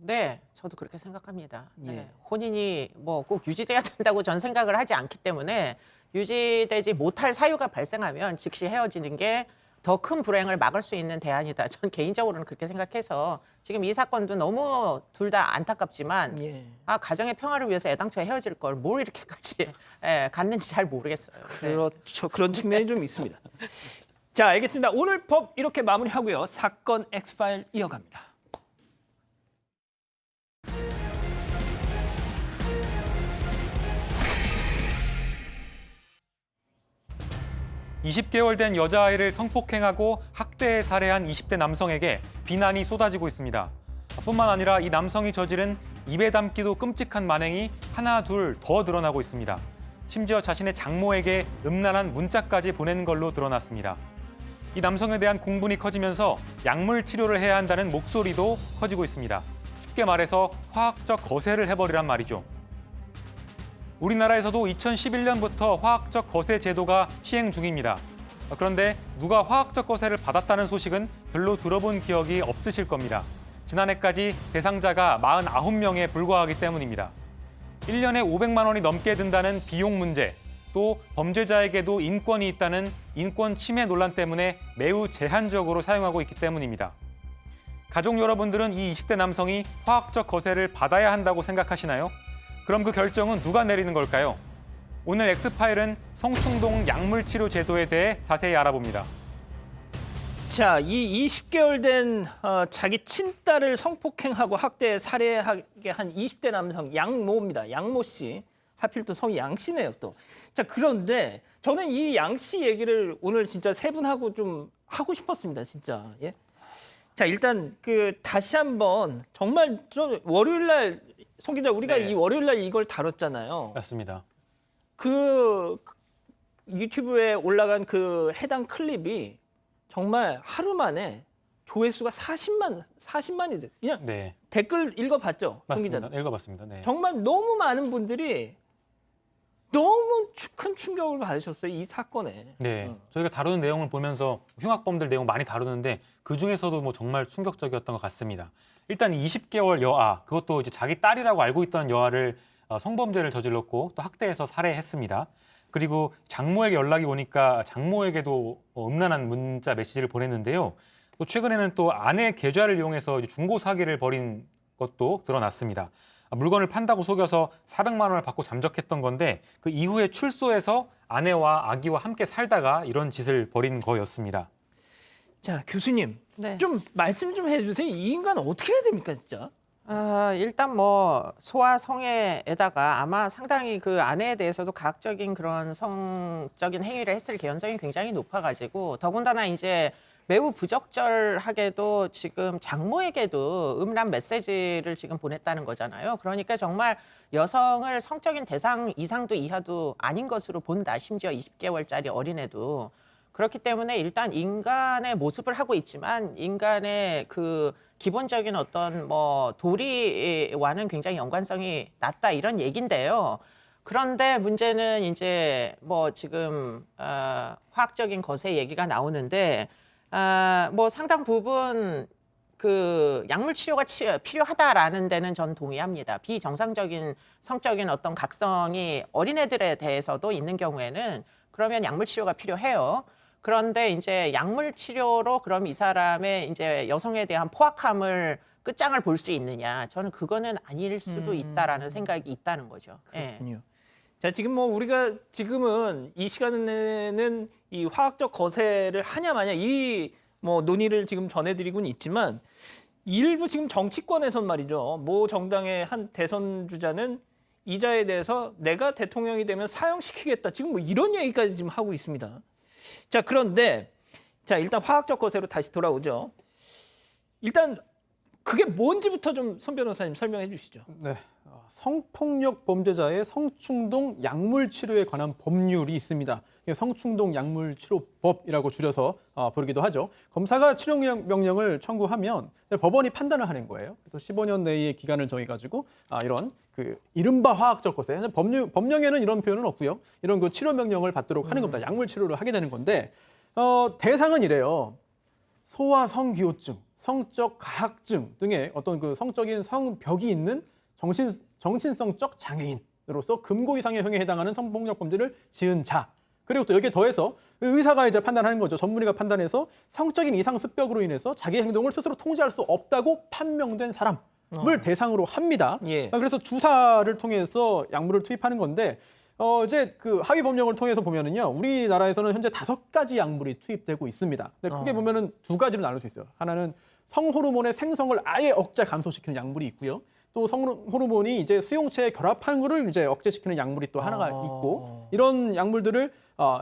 네, 저도 그렇게 생각합니다. 네. 예. 혼인이 뭐 꼭 유지돼야 된다고 전 생각을 하지 않기 때문에 유지되지 못할 사유가 발생하면 즉시 헤어지는 게 더 큰 불행을 막을 수 있는 대안이다. 전 개인적으로는 그렇게 생각해서 지금 이 사건도 너무 둘 다 안타깝지만 가정의 평화를 위해서 애당초에 헤어질 걸 뭘 이렇게까지 갔는지 잘 모르겠어요. 네. 그렇죠. 그런 측면이 좀 있습니다. 자, 알겠습니다. 오늘 법 이렇게 마무리하고요. 사건 X파일 이어갑니다. (20개월) 된 여자아이를 성폭행하고 학대해 살해한 20대 남성에게 비난이 쏟아지고 있습니다. 뿐만 아니라 이 남성이 저지른 입에 담기도 끔찍한 만행이 하나 둘 더 드러나고 있습니다. 심지어 자신의 장모에게 음란한 문자까지 보낸 걸로 드러났습니다. 이 남성에 대한 공분이 커지면서 약물 치료를 해야 한다는 목소리도 커지고 있습니다. 쉽게 말해서 화학적 거세를 해버리란 말이죠. 우리나라에서도 2011년부터 화학적 거세 제도가 시행 중입니다. 그런데 누가 화학적 거세를 받았다는 소식은 별로 들어본 기억이 없으실 겁니다. 지난해까지 대상자가 49명에 불과하기 때문입니다. 1년에 500만 원이 넘게 든다는 비용 문제, 또 범죄자에게도 인권이 있다는 인권 침해 논란 때문에 매우 제한적으로 사용하고 있기 때문입니다. 가족 여러분들은 이 20대 남성이 화학적 거세를 받아야 한다고 생각하시나요? 그럼 그 결정은 누가 내리는 걸까요? 오늘 X파일은 성충동 약물치료 제도에 대해 자세히 알아봅니다. 자, 이 20개월 된 자기 친딸을 성폭행하고 학대 살해하게 한 20대 남성 양모입니다. 양모 씨. 하필 또 성이 양 씨네요, 또. 자, 그런데 저는 이 양 씨 얘기를 오늘 진짜 세 분하고 좀 하고 싶었습니다, 진짜. 예? 자, 일단 다시 한번 정말 좀 월요일 날 송 기자 우리가 네. 이 월요일 날 이걸 다뤘잖아요. 맞습니다. 그 유튜브에 올라간 그 해당 클립이 정말 하루 만에 조회수가 40만이 돼요. 그냥 네, 댓글 읽어봤죠, 송 맞습니다. 기자. 읽어봤습니다. 네. 정말 너무 많은 분들이 너무 큰 충격을 받으셨어요, 이 사건에. 네, 저희가 다루는 내용을 보면서 흉악범들 내용 많이 다루는데 그 중에서도 뭐 정말 충격적이었던 것 같습니다. 일단 20개월 여아, 그것도 이제 자기 딸이라고 알고 있던 여아를 성범죄를 저질렀고 또 학대해서 살해했습니다. 그리고 장모에게 연락이 오니까 장모에게도 음란한 문자 메시지를 보냈는데요. 또 최근에는 또 아내 계좌를 이용해서 이제 중고 사기를 벌인 것도 드러났습니다. 물건을 판다고 속여서 400만 원을 받고 잠적했던 건데 그 이후에 출소해서 아내와 아기와 함께 살다가 이런 짓을 벌인 거였습니다. 자, 교수님, 네. 좀 말씀 좀 해주세요. 이 인간 어떻게 해야 됩니까, 진짜? 일단 뭐 소아 성애에다가 아마 상당히 그 아내에 대해서도 가학적인 그런 성적인 행위를 했을 개연성이 굉장히 높아가지고 더군다나 이제 매우 부적절하게도 지금 장모에게도 음란 메시지를 지금 보냈다는 거잖아요. 그러니까 정말 여성을 성적인 대상 이상도 이하도 아닌 것으로 본다. 심지어 20개월짜리 어린애도. 그렇기 때문에 일단 인간의 모습을 하고 있지만 인간의 그 기본적인 어떤 뭐 도리와는 굉장히 연관성이 낮다 이런 얘기인데요. 그런데 문제는 이제 뭐 지금 화학적인 것의 얘기가 나오는데 뭐 상당 부분 그 약물 치료가 필요하다라는 데는 전 동의합니다. 비정상적인 성적인 어떤 각성이 어린애들에 대해서도 있는 경우에는 그러면 약물 치료가 필요해요. 그런데 이제 약물 치료로 그럼 이 사람의 이제 여성에 대한 포악함을 끝장을 볼 수 있느냐? 저는 그거는 아닐 수도 있다라는 생각이 있다는 거죠. 예. 그렇군요. 자, 지금 뭐 우리가 지금은 이 시간에는 이 화학적 거세를 하냐 마냐 이 뭐 논의를 지금 전해드리고는 있지만 일부 지금 정치권에선 말이죠. 모 정당의 한 대선 주자는 이자에 대해서 내가 대통령이 되면 사형시키겠다. 지금 뭐 이런 얘기까지 지금 하고 있습니다. 자, 그런데 자, 일단 화학적 거세로 다시 돌아오죠. 일단 그게 뭔지부터 좀 손 변호사님 설명해 주시죠. 네, 성폭력 범죄자의 성충동 약물 치료에 관한 법률이 있습니다. 성충동 약물 치료법이라고 줄여서 부르기도 하죠. 검사가 치료 명령을 청구하면 법원이 판단을 하는 거예요. 그래서 15년 내의 기간을 정해가지고 이런 그 이른바 화학적 거세, 법령에는 이런 표현은 없고요. 이런 그 치료 명령을 받도록 하는 겁니다. 약물 치료를 하게 되는 건데 대상은 이래요. 소아 성기호증, 성적 가학증 등의 어떤 그 성적인 성벽이 있는 정신성적 장애인으로서 금고 이상의 형에 해당하는 성폭력 범죄를 지은 자. 그리고 또 여기에 더해서 의사가 이제 판단하는 거죠. 전문의가 판단해서 성적인 이상 습벽으로 인해서 자기 행동을 스스로 통제할 수 없다고 판명된 사람을 대상으로 합니다. 예. 그래서 주사를 통해서 약물을 투입하는 건데 이제 그 하위 법령을 통해서 보면은요, 우리나라에서는 현재 5가지 약물이 투입되고 있습니다. 근데 크게 보면은 2가지로 나눌 수 있어요. 하나는 성호르몬의 생성을 아예 억제 감소시키는 약물이 있고요. 또 성호르몬이 이제 수용체에 결합하는 거를 이제 억제시키는 약물이 또 하나가 있고, 이런 약물들을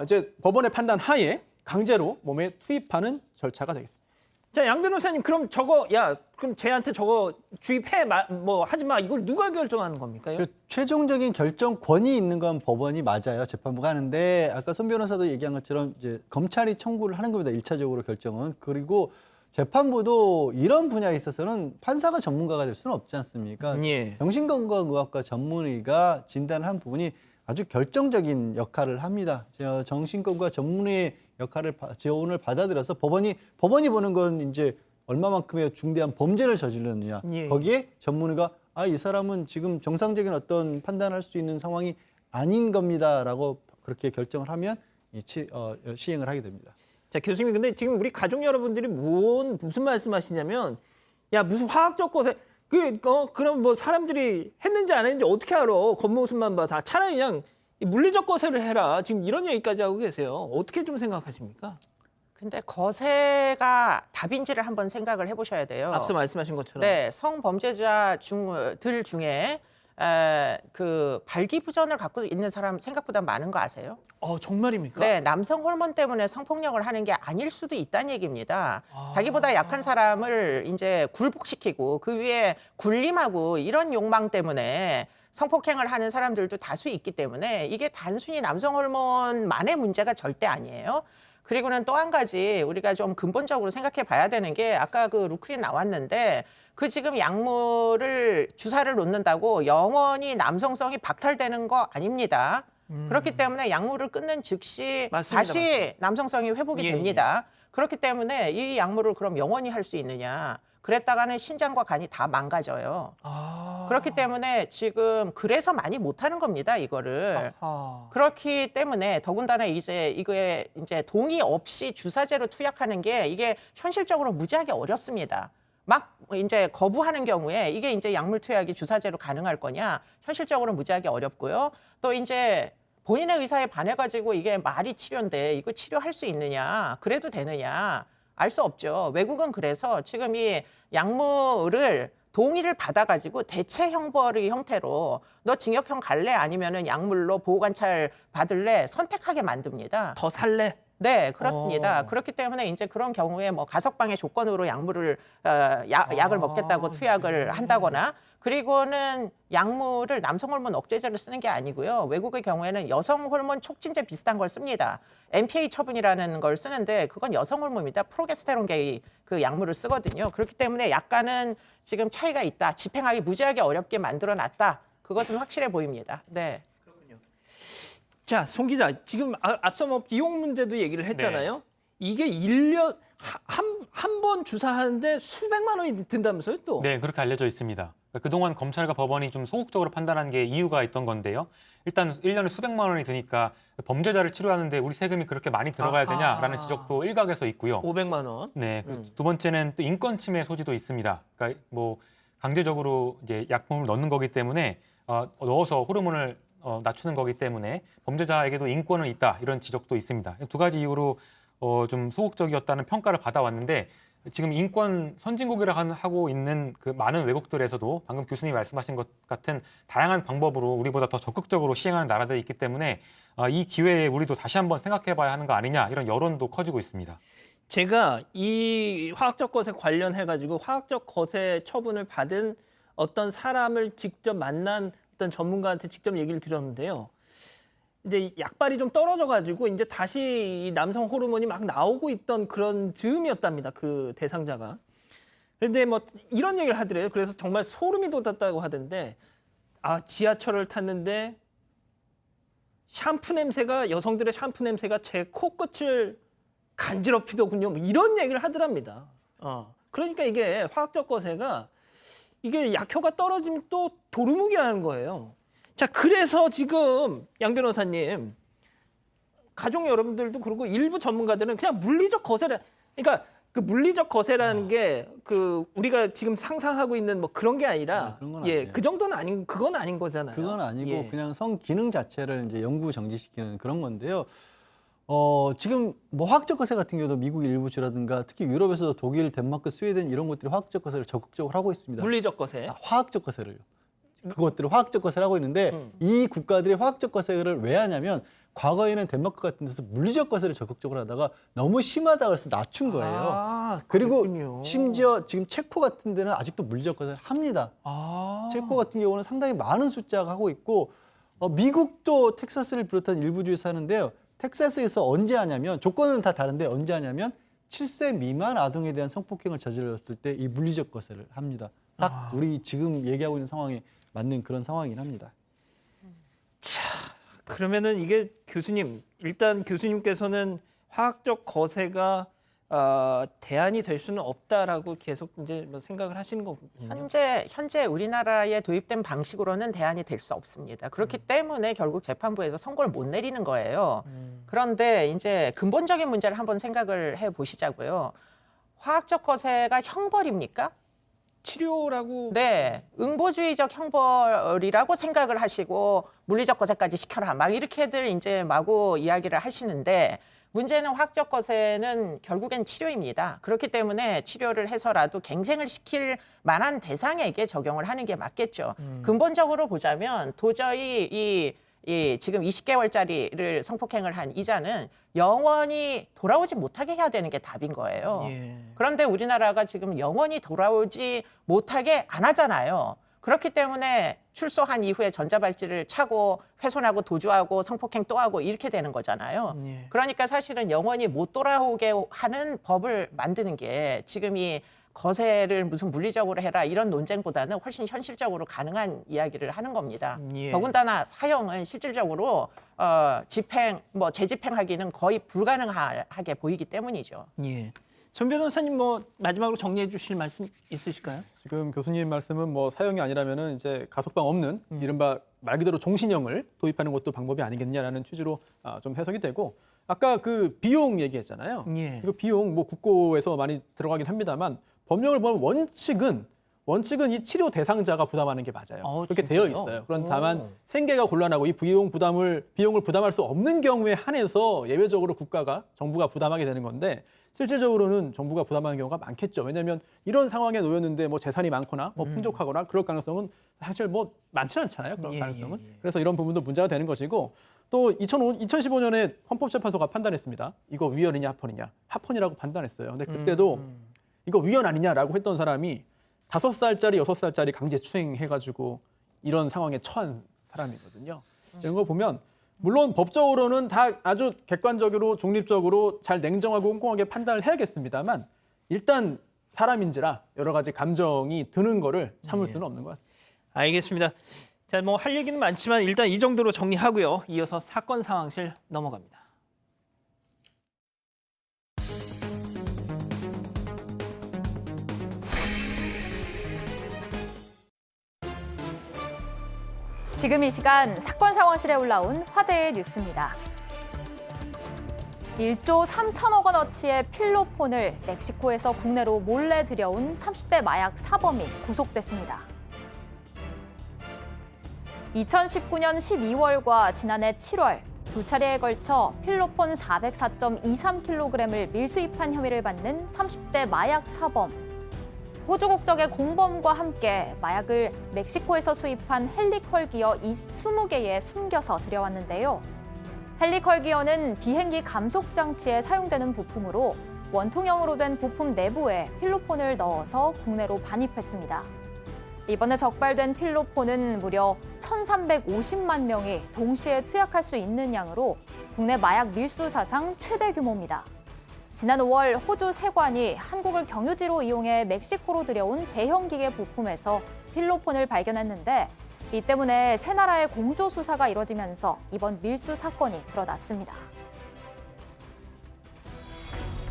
이제 법원의 판단 하에 강제로 몸에 투입하는 절차가 되겠습니다. 자, 양 변호사님, 그럼 저거 그럼 쟤한테 저거 주입해 뭐 하지 마. 이걸 누가 결정하는 겁니까? 그 최종적인 결정권이 있는 건 법원이 맞아요. 재판부가 하는데 아까 손 변호사도 얘기한 것처럼 이제 검찰이 청구를 하는 겁니다. 1차적으로 결정은. 그리고 재판부도 이런 분야에 있어서는 판사가 전문가가 될 수는 없지 않습니까? 예. 정신건강의학과 전문의가 진단한 부분이 아주 결정적인 역할을 합니다. 정신건강 전문의의 역할을 지원을 받아들여서 법원이 보는 건 이제 얼마만큼의 중대한 범죄를 저질렀느냐. 예. 거기에 전문의가 이 사람은 지금 정상적인 어떤 판단할 수 있는 상황이 아닌 겁니다라고 그렇게 결정을 하면 시행을 하게 됩니다. 자, 교수님, 근데 지금 우리 가족 여러분들이 무슨 말씀하시냐면, 야, 무슨 화학적 거세, 그럼 뭐 사람들이 했는지 안 했는지 어떻게 알아? 겉모습만 봐서. 차라리 그냥 물리적 거세를 해라. 지금 이런 얘기까지 하고 계세요. 어떻게 좀 생각하십니까? 근데 거세가 답인지를 한번 생각을 해보셔야 돼요. 앞서 말씀하신 것처럼. 네, 성범죄자들 중에 그 발기부전을 갖고 있는 사람 생각보다 많은 거 아세요? 정말입니까? 네, 남성 호르몬 때문에 성폭력을 하는 게 아닐 수도 있다는 얘기입니다. 자기보다 약한 사람을 이제 굴복시키고 그 위에 군림하고 이런 욕망 때문에 성폭행을 하는 사람들도 다수 있기 때문에 이게 단순히 남성 호르몬만의 문제가 절대 아니에요. 그리고는 또 한 가지 우리가 좀 근본적으로 생각해 봐야 되는 게 아까 그 루크린 나왔는데 그 지금 약물을 주사를 놓는다고 영원히 남성성이 박탈되는 거 아닙니다. 그렇기 때문에 약물을 끊는 즉시 맞습니다, 다시 맞습니다. 남성성이 회복이 예, 됩니다. 그렇기 때문에 이 약물을 그럼 영원히 할 수 있느냐. 그랬다가는 신장과 간이 다 망가져요. 그렇기 때문에 지금 그래서 많이 못하는 겁니다, 이거를. 그렇기 때문에 더군다나 이거에 이제 동의 없이 주사제로 투약하는 게 이게 현실적으로 무지하게 어렵습니다. 막 이제 거부하는 경우에 이게 이제 약물 투약이 주사제로 가능할 거냐? 현실적으로 무지하게 어렵고요. 또 이제 본인의 의사에 반해가지고 이게 말이 치료인데 이거 치료할 수 있느냐? 그래도 되느냐? 알 수 없죠. 외국은 그래서 지금 이 약물을 동의를 받아가지고 대체 형벌의 형태로 너 징역형 갈래 아니면은 약물로 보호관찰 받을래 선택하게 만듭니다. 더 살래? 네, 그렇습니다. 어. 그렇기 때문에 이제 그런 경우에 뭐 가석방의 조건으로 약물을 약을 먹겠다고 투약을 한다거나 그리고는 약물을 남성 호르몬 억제제를 쓰는 게 아니고요. 외국의 경우에는 여성 호르몬 촉진제 비슷한 걸 씁니다. MPA 처분이라는 걸 쓰는데 그건 여성 호르몬입니다. 프로게스테론계의 그 약물을 쓰거든요. 그렇기 때문에 약간은 지금 차이가 있다. 집행하기 무지하게 어렵게 만들어 놨다. 그것은 확실해 보입니다. 네. 자, 송 기자, 지금 앞서 뭐 비용 문제도 얘기를 했잖아요. 이게 1년 한 번 주사하는데 수백만 원이 든다면서요, 또? 네, 그렇게 알려져 있습니다. 그동안 검찰과 법원이 좀 소극적으로 판단한 게 이유가 있던 건데요. 일단 1년에 수백만 원이 드니까 범죄자를 치료하는데 우리 세금이 그렇게 많이 들어가야 되냐라는 지적도 일각에서 있고요. 500만 원. 네, 두 번째는 또 인권 침해 소지도 있습니다. 그러니까 뭐 강제적으로 이제 약품을 넣는 거기 때문에 넣어서 호르몬을 낮추는 거기 때문에 범죄자에게도 인권은 있다 이런 지적도 있습니다. 두 가지 이유로 좀 소극적이었다는 평가를 받아왔는데 지금 인권 선진국이라고 하고 있는 그 많은 외국들에서도 방금 교수님이 말씀하신 것 같은 다양한 방법으로 우리보다 더 적극적으로 시행하는 나라들이 있기 때문에 이 기회에 우리도 다시 한번 생각해봐야 하는 거 아니냐 이런 여론도 커지고 있습니다. 제가 이 화학적 거세 관련해가지고 화학적 거세 처분을 받은 어떤 사람을 직접 만난 어떤 전문가한테 직접 얘기를 드렸는데요. 이제 약발이 좀 떨어져가지고 이제 다시 이 남성 호르몬이 막 나오고 있던 그런 즈음이었답니다. 그 대상자가. 그런데 뭐 이런 얘기를 하더래요. 그래서 정말 소름이 돋았다고 하던데 지하철을 탔는데 샴푸 냄새가 여성들의 샴푸 냄새가 제 코끝을 간지럽히더군요. 뭐 이런 얘기를 하더랍니다. 그러니까 이게 화학적 거세가 이게 약효가 떨어지면 또 도루묵이라는 거예요. 자, 그래서 지금 양 변호사님, 가족 여러분들도 그러고 일부 전문가들은 그냥 물리적 거세라, 그러니까 그 물리적 거세라는 게 그 우리가 지금 상상하고 있는 뭐 그런 게 아니라 그런 건 예, 아니에요. 그 정도는 아닌 그건 아닌 거잖아요. 그건 아니고 예. 그냥 성 기능 자체를 이제 영구 정지시키는 그런 건데요. 지금 뭐 화학적 거세 같은 경우도 미국 일부 주라든가 특히 유럽에서도 독일, 덴마크, 스웨덴 이런 곳들이 화학적 거세를 적극적으로 하고 있습니다. 물리적 거세. 화학적 거세를요. 그것들을 화학적 거세를 하고 있는데 이 국가들이 화학적 거세를 왜 하냐면 과거에는 덴마크 같은 데서 물리적 거세를 적극적으로 하다가 너무 심하다고 해서 낮춘 거예요. 그리고 그렇군요. 심지어 지금 체코 같은 데는 아직도 물리적 거세를 합니다. 체코 같은 경우는 상당히 많은 숫자가 하고 있고 미국도 텍사스를 비롯한 일부 주에서 하는데요. 텍사스에서 언제 하냐면 조건은 다 다른데 언제 하냐면 7세 미만 아동에 대한 성폭행을 저질렀을 때 이 물리적 거세를 합니다. 딱 우리 지금 얘기하고 있는 상황에 맞는 그런 상황이긴 합니다. 그러면은 이게 교수님, 일단 교수님께서는 화학적 거세가 대안이 될 수는 없다라고 계속 이제 뭐 생각을 하시는 거군요. 현재 우리나라에 도입된 방식으로는 대안이 될 수 없습니다. 그렇기 때문에 결국 재판부에서 선고를 못 내리는 거예요. 그런데 이제 근본적인 문제를 한번 생각을 해 보시자고요. 화학적 거세가 형벌입니까? 치료라고. 네, 응보주의적 형벌이라고 생각을 하시고 물리적 거세까지 시켜라 막 이렇게들 이제 마구 이야기를 하시는데 문제는 화학적 거세는 결국엔 치료입니다. 그렇기 때문에 치료를 해서라도 갱생을 시킬 만한 대상에게 적용을 하는 게 맞겠죠. 근본적으로 보자면 도저히 이 지금 20개월짜리를 성폭행을 한 이자는 영원히 돌아오지 못하게 해야 되는 게 답인 거예요. 예. 그런데 우리나라가 지금 영원히 돌아오지 못하게 안 하잖아요. 그렇기 때문에 출소한 이후에 전자발찌를 차고 훼손하고 도주하고 성폭행 또 하고 이렇게 되는 거잖아요. 예. 그러니까 사실은 영원히 못 돌아오게 하는 법을 만드는 게 지금 이 거세를 무슨 물리적으로 해라 이런 논쟁보다는 훨씬 현실적으로 가능한 이야기를 하는 겁니다. 예. 더군다나 사형은 실질적으로 재집행하기는 거의 불가능하게 보이기 때문이죠. 예. 손 변호사님 뭐 마지막으로 정리해 주실 말씀 있으실까요? 지금 교수님 말씀은 뭐 사형이 아니라면은 이제 가석방 없는 이른바 말 그대로 종신형을 도입하는 것도 방법이 아니겠냐라는 취지로 좀 해석이 되고 아까 그 비용 얘기했잖아요. 예. 이거 비용 뭐 국고에서 많이 들어가긴 합니다만 법령을 보면 원칙은 이 치료 대상자가 부담하는 게 맞아요. 그렇게 진짜요? 되어 있어요. 그런데 다만 오. 생계가 곤란하고 이 비용을 부담할 수 없는 경우에 한해서 예외적으로 정부가 부담하게 되는 건데 실질적으로는 정부가 부담하는 경우가 많겠죠. 왜냐하면 이런 상황에 놓였는데 뭐 재산이 많거나 뭐 풍족하거나 그럴 가능성은 사실 뭐 많지는 않잖아요. 그런 예, 가능성은. 예, 예. 그래서 이런 부분도 문제가 되는 것이고 또 2015년에 헌법재판소가 판단했습니다. 이거 위헌이냐 합헌이냐. 합헌이라고 판단했어요. 근데 그때도 이거 위헌 아니냐라고 했던 사람이 5살짜리, 6살짜리 강제추행해가지고 이런 상황에 처한 사람이거든요. 이런 거 보면 물론 법적으로는 다 아주 객관적으로 중립적으로 잘 냉정하고 꼼꼼하게 판단을 해야겠습니다만 일단 사람인지라 여러 가지 감정이 드는 거를 참을 수는 없는 것 같습니다. 알겠습니다. 자, 뭐 할 얘기는 많지만 일단 이 정도로 정리하고요. 이어서 사건 상황실 넘어갑니다. 지금 이 시간 사건 상황실에 올라온 화제의 뉴스입니다. 1조 3천억 원어치의 필로폰을 멕시코에서 국내로 몰래 들여온 30대 마약 사범이 구속됐습니다. 2019년 12월과 지난해 7월 두 차례에 걸쳐 필로폰 404.23kg을 밀수입한 혐의를 받는 30대 마약 사범. 호주 국적의 공범과 함께 마약을 멕시코에서 수입한 헬리컬 기어 20개에 숨겨서 들여왔는데요. 헬리컬 기어는 비행기 감속 장치에 사용되는 부품으로 원통형으로 된 부품 내부에 필로폰을 넣어서 국내로 반입했습니다. 이번에 적발된 필로폰은 무려 1,350만 명이 동시에 투약할 수 있는 양으로 국내 마약 밀수 사상 최대 규모입니다. 지난 5월 호주 세관이 한국을 경유지로 이용해 멕시코로 들여온 대형 기계 부품에서 필로폰을 발견했는데 이 때문에 세 나라의 공조 수사가 이뤄지면서 이번 밀수 사건이 드러났습니다.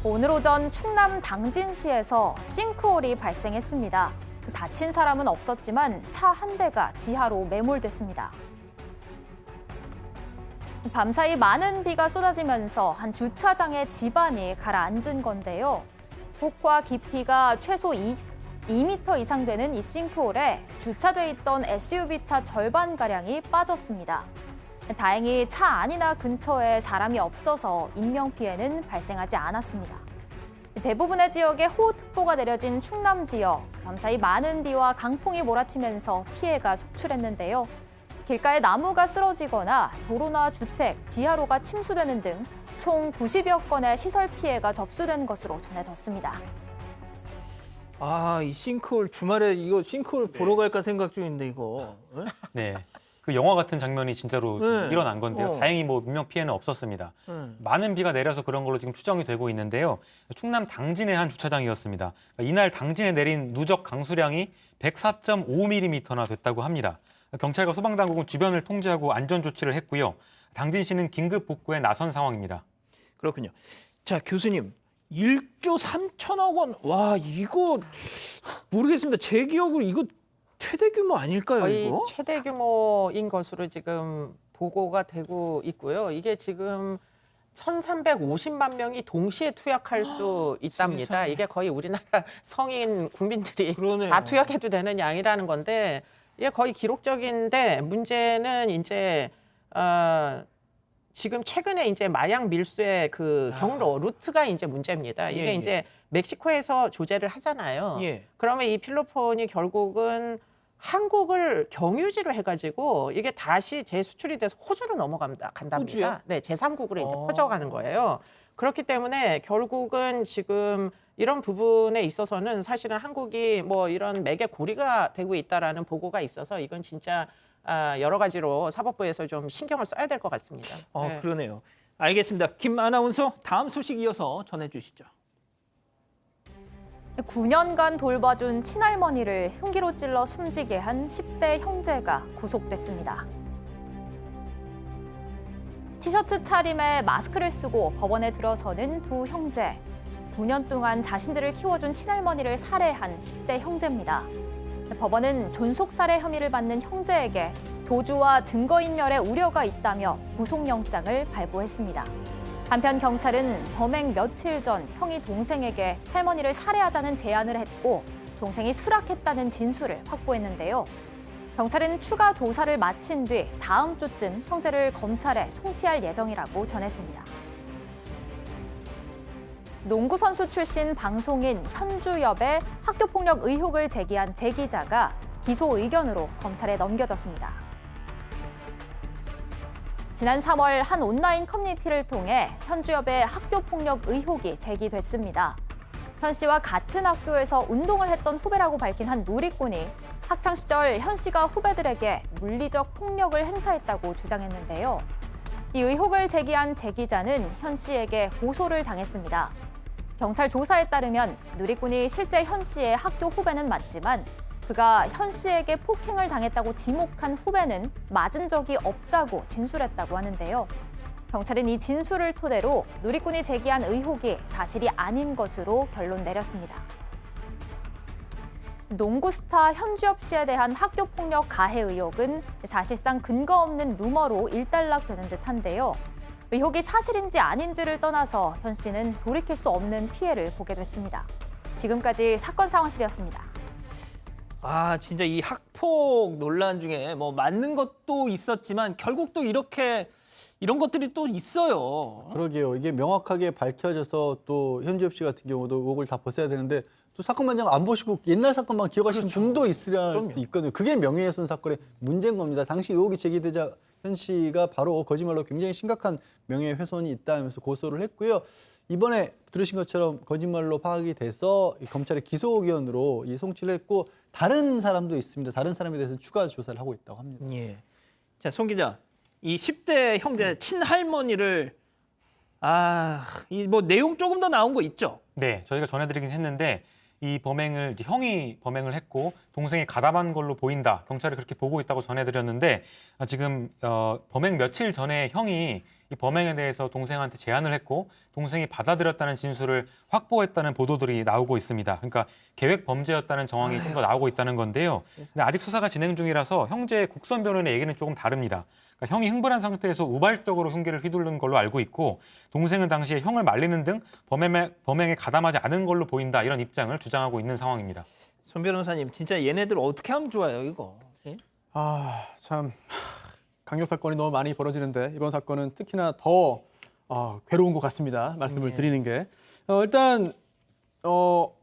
오늘 오전 충남 당진시에서 싱크홀이 발생했습니다. 다친 사람은 없었지만 차 한 대가 지하로 매몰됐습니다. 밤사이 많은 비가 쏟아지면서 한 주차장의 집안이 가라앉은 건데요. 폭과 깊이가 최소 2m 이상 되는 이 싱크홀에 주차돼 있던 SUV차 절반가량이 빠졌습니다. 다행히 차 안이나 근처에 사람이 없어서 인명피해는 발생하지 않았습니다. 대부분의 지역에 호우특보가 내려진 충남 지역, 밤사이 많은 비와 강풍이 몰아치면서 피해가 속출했는데요. 길가에 나무가 쓰러지거나 도로나 주택, 지하로가 침수되는 등 총 90여 건의 시설 피해가 접수된 것으로 전해졌습니다. 아, 이 싱크홀 주말에 이거 싱크홀 보러 갈까 생각 중인데 이거. 네? 네. 그 영화 같은 장면이 진짜로 좀 네. 일어난 건데요. 다행히 뭐 인명 피해는 없었습니다. 많은 비가 내려서 그런 걸로 지금 추정이 되고 있는데요. 충남 당진의 한 주차장이었습니다. 이날 당진에 내린 누적 강수량이 104.5mm나 됐다고 합니다. 경찰과 소방당국은 주변을 통제하고 안전 조치를 했고요. 당진시는 긴급 복구에 나선 상황입니다. 그렇군요. 자, 교수님. 1조 3천억 원. 와, 이거 모르겠습니다. 제 기억으로 이거 최대 규모 아닐까요, 거의 이거? 최대 규모인 것으로 지금 보고가 되고 있고요. 이게 지금 1,350만 명이 동시에 투약할 수 있답니다. 세상에. 이게 거의 우리나라 성인 국민들이 그러네요. 다 투약해도 되는 양이라는 건데 이게 거의 기록적인데 문제는 이제 지금 최근에 이제 마약 밀수의 그 경로 루트가 이제 문제입니다. 이게 예. 이제 멕시코에서 조제를 하잖아요. 예. 그러면 이 필로폰이 결국은 한국을 경유지로 해가지고 이게 다시 재수출이 돼서 호주로 간답니다. 호주요? 네, 제3국으로 이제 퍼져가는 거예요. 그렇기 때문에 결국은 지금 이런 부분에 있어서는 사실은 한국이 뭐 이런 맥의 고리가 되고 있다라는 보고가 있어서 이건 진짜 여러 가지로 사법부에서 좀 신경을 써야 될 것 같습니다. 네. 그러네요. 알겠습니다. 김 아나운서 다음 소식 이어서 전해주시죠. 9년간 돌봐준 친할머니를 흉기로 찔러 숨지게 한 10대 형제가 구속됐습니다. 티셔츠 차림에 마스크를 쓰고 법원에 들어서는 두 형제. 9년 동안 자신들을 키워준 친할머니를 살해한 10대 형제입니다. 법원은 존속살해 혐의를 받는 형제에게 도주와 증거인멸의 우려가 있다며 구속영장을 발부했습니다. 한편 경찰은 범행 며칠 전 형이 동생에게 할머니를 살해하자는 제안을 했고 동생이 수락했다는 진술을 확보했는데요. 경찰은 추가 조사를 마친 뒤 다음 주쯤 형제를 검찰에 송치할 예정이라고 전했습니다. 농구선수 출신 방송인 현주엽의 학교폭력 의혹을 제기한 제 기자가 기소 의견으로 검찰에 넘겨졌습니다. 지난 3월 한 온라인 커뮤니티를 통해 현주엽의 학교폭력 의혹이 제기됐습니다. 현 씨와 같은 학교에서 운동을 했던 후배라고 밝힌 한 누리꾼이 학창 시절 현 씨가 후배들에게 물리적 폭력을 행사했다고 주장했는데요. 이 의혹을 제기한 제 기자는 현 씨에게 고소를 당했습니다. 경찰 조사에 따르면 누리꾼이 실제 현 씨의 학교 후배는 맞지만 그가 현 씨에게 폭행을 당했다고 지목한 후배는 맞은 적이 없다고 진술했다고 하는데요. 경찰은 이 진술을 토대로 누리꾼이 제기한 의혹이 사실이 아닌 것으로 결론 내렸습니다. 농구 스타 현주엽 씨에 대한 학교폭력 가해 의혹은 사실상 근거 없는 루머로 일단락되는 듯한데요. 의혹이 사실인지 아닌지를 떠나서 현 씨는 돌이킬 수 없는 피해를 보게 됐습니다. 지금까지 사건 상황실이었습니다. 아, 진짜 이 학폭 논란 중에 뭐 맞는 것도 있었지만 결국 또 이런 것들이 또 있어요. 그러게요. 이게 명확하게 밝혀져서 또 현주엽 씨 같은 경우도 의혹을 다 벗어야 되는데 또 사건만장 안 보시고 옛날 사건만 기억하시는 분도 있을 수 있거든요. 그게 명예훼손 사건의 문제인 겁니다. 당시 의혹이 제기되자 현 씨가 바로 거짓말로 굉장히 심각한 명예훼손이 있다면서 고소를 했고요. 이번에 들으신 것처럼 거짓말로 파악이 돼서 검찰의 기소의견으로 송치를 했고 다른 사람도 있습니다. 다른 사람에 대해서 추가 조사를 하고 있다고 합니다. 예. 자, 송 기자. 이 10대 형제 친할머니를 이 뭐 내용 조금 더 나온 거 있죠? 네, 저희가 전해드리긴 했는데 이 범행을 이제 형이 범행을 했고 동생이 가담한 걸로 보인다. 경찰이 그렇게 보고 있다고 전해드렸는데 지금 범행 며칠 전에 형이 이 범행에 대해서 동생한테 제안을 했고 동생이 받아들였다는 진술을 확보했다는 보도들이 나오고 있습니다. 그러니까 계획 범죄였다는 정황이 좀 더 나오고 있다는 건데요. 근데 아직 수사가 진행 중이라서 형제 국선 변호인의 얘기는 조금 다릅니다. 그러니까 형이 흥분한 상태에서 우발적으로 흉기를 휘두른 걸로 알고 있고 동생은 당시에 형을 말리는 등 범행에 가담하지 않은 걸로 보인다 이런 입장을 주장하고 있는 상황입니다. 손 변호사님, 진짜 얘네들 어떻게 하면 좋아요, 이거? 예? 참 강력 사건이 너무 많이 벌어지는데 이번 사건은 특히나 더 괴로운 것 같습니다. 말씀을 드리는 게 일단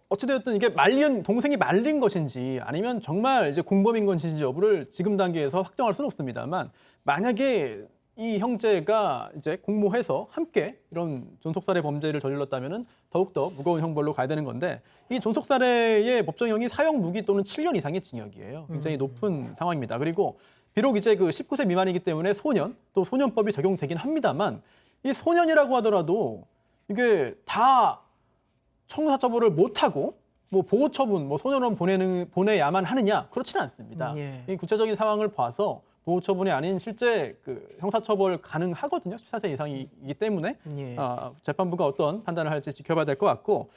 어찌되었든 이게 동생이 말린 것인지 아니면 정말 이제 공범인 것인지 여부를 지금 단계에서 확정할 수는 없습니다만 만약에 이 형제가 이제 공모해서 함께 이런 존속살해 범죄를 저질렀다면은 더욱더 무거운 형벌로 가야 되는 건데 이 존속살해의 법정형이 사형 무기 또는 7년 이상의 징역이에요. 굉장히 높은 상황입니다. 그리고 비록 이제 그 19세 미만이기 때문에 또 소년법이 적용되긴 합니다만 이 소년이라고 하더라도 이게 다 형사처벌을 못하고 뭐 보호처분, 뭐 소년원 보내야만 하느냐 그렇지는 않습니다. 이 구체적인 상황을 봐서 보호처분이 아닌 실제 그 형사처벌 가능하거든요. 14세 이상이기 때문에 재판부가 어떤 판단을 할지 지켜봐야 될 것 같고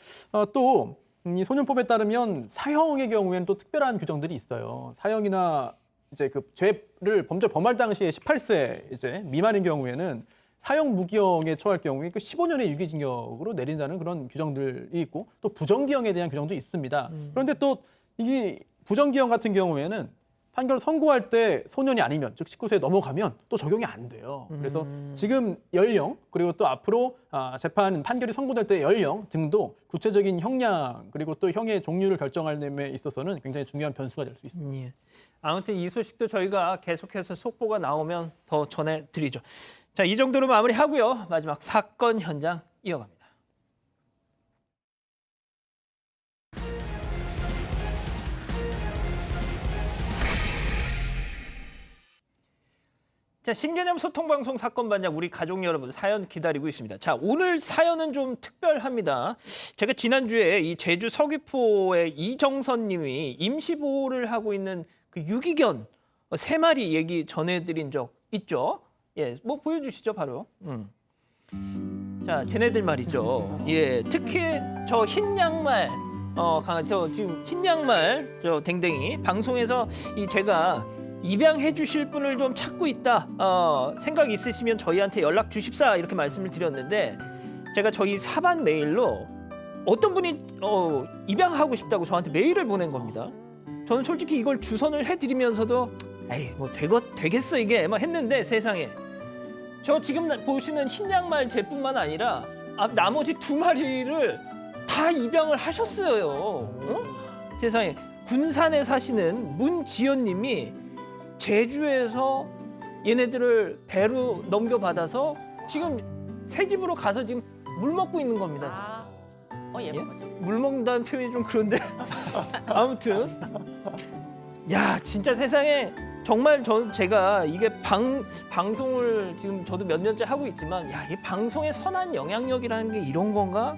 또 이 소년법에 따르면 사형의 경우에는 또 특별한 규정들이 있어요. 사형이나 이제 그 범죄를 범할 당시에 18세 이제 미만인 경우에는 사형 무기형에 처할 경우에 그 15년의 유기징역으로 내린다는 그런 규정들이 있고 또 부정기형에 대한 규정도 있습니다. 그런데 또 이게 부정기형 같은 경우에는 판결을 선고할 때 소년이 아니면 즉 19세에 넘어가면 또 적용이 안 돼요. 그래서 지금 연령 그리고 또 앞으로 판결이 선고될 때 연령 등도 구체적인 형량 그리고 또 형의 종류를 결정할 데 있어서는 굉장히 중요한 변수가 될 수 있습니다. 아무튼 이 소식도 저희가 계속해서 속보가 나오면 더 전해드리죠. 자, 이 정도로 마무리하고요. 마지막 사건 현장 이어갑니다. 자, 신개념 소통방송 사건반장 우리 가족 여러분 사연 기다리고 있습니다. 자, 오늘 사연은 좀 특별합니다. 제가 지난주에 이 제주 서귀포의 이정선 님이 임시보호를 하고 있는 그 유기견 3마리 얘기 전해드린 적 있죠? 예, 뭐 보여주시죠, 바로. 자, 쟤네들 말이죠. 예, 특히 저 흰 양말, 지금 흰 양말, 저 댕댕이 방송에서 제가 입양해 주실 분을 좀 찾고 있다. 생각 있으시면 저희한테 연락 주십사 이렇게 말씀을 드렸는데 제가 저희 사반 메일로 어떤 분이 입양하고 싶다고 저한테 메일을 보낸 겁니다. 저는 솔직히 이걸 주선을 해드리면서도 에이 뭐 되겠어 이게 막 했는데 세상에 저 지금 보시는 흰 양말 제뿐만 아니라 나머지 2마리를 다 입양을 하셨어요. 세상에 군산에 사시는 문지연님이 제주에서 얘네들을 배로 넘겨받아서 지금 새 집으로 가서 지금 물 먹고 있는 겁니다. 예뻐. 물 먹는다는 표현이 좀 그런데 아무튼 야 진짜 세상에 정말 제가 이게 방송을 지금 저도 몇 년째 하고 있지만 야 이 방송의 선한 영향력이라는 게 이런 건가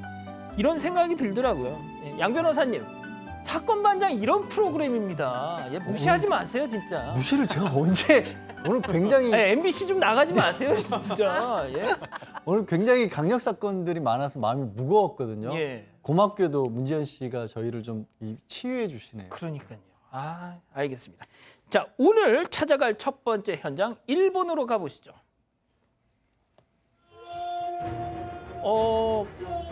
이런 생각이 들더라고요. 양 변호사님 사건 반장 이런 프로그램입니다. 무시하지 마세요 진짜. 무시를 제가 언제 오늘 굉장히 MBC 좀 나가지 마세요 진짜. 오늘 굉장히 강력 사건들이 많아서 마음이 무거웠거든요. 예. 고맙게도 문지연 씨가 저희를 좀 치유해 주시네요. 그러니까요. 알겠습니다. 자, 오늘 찾아갈 첫 번째 현장 일본으로 가보시죠.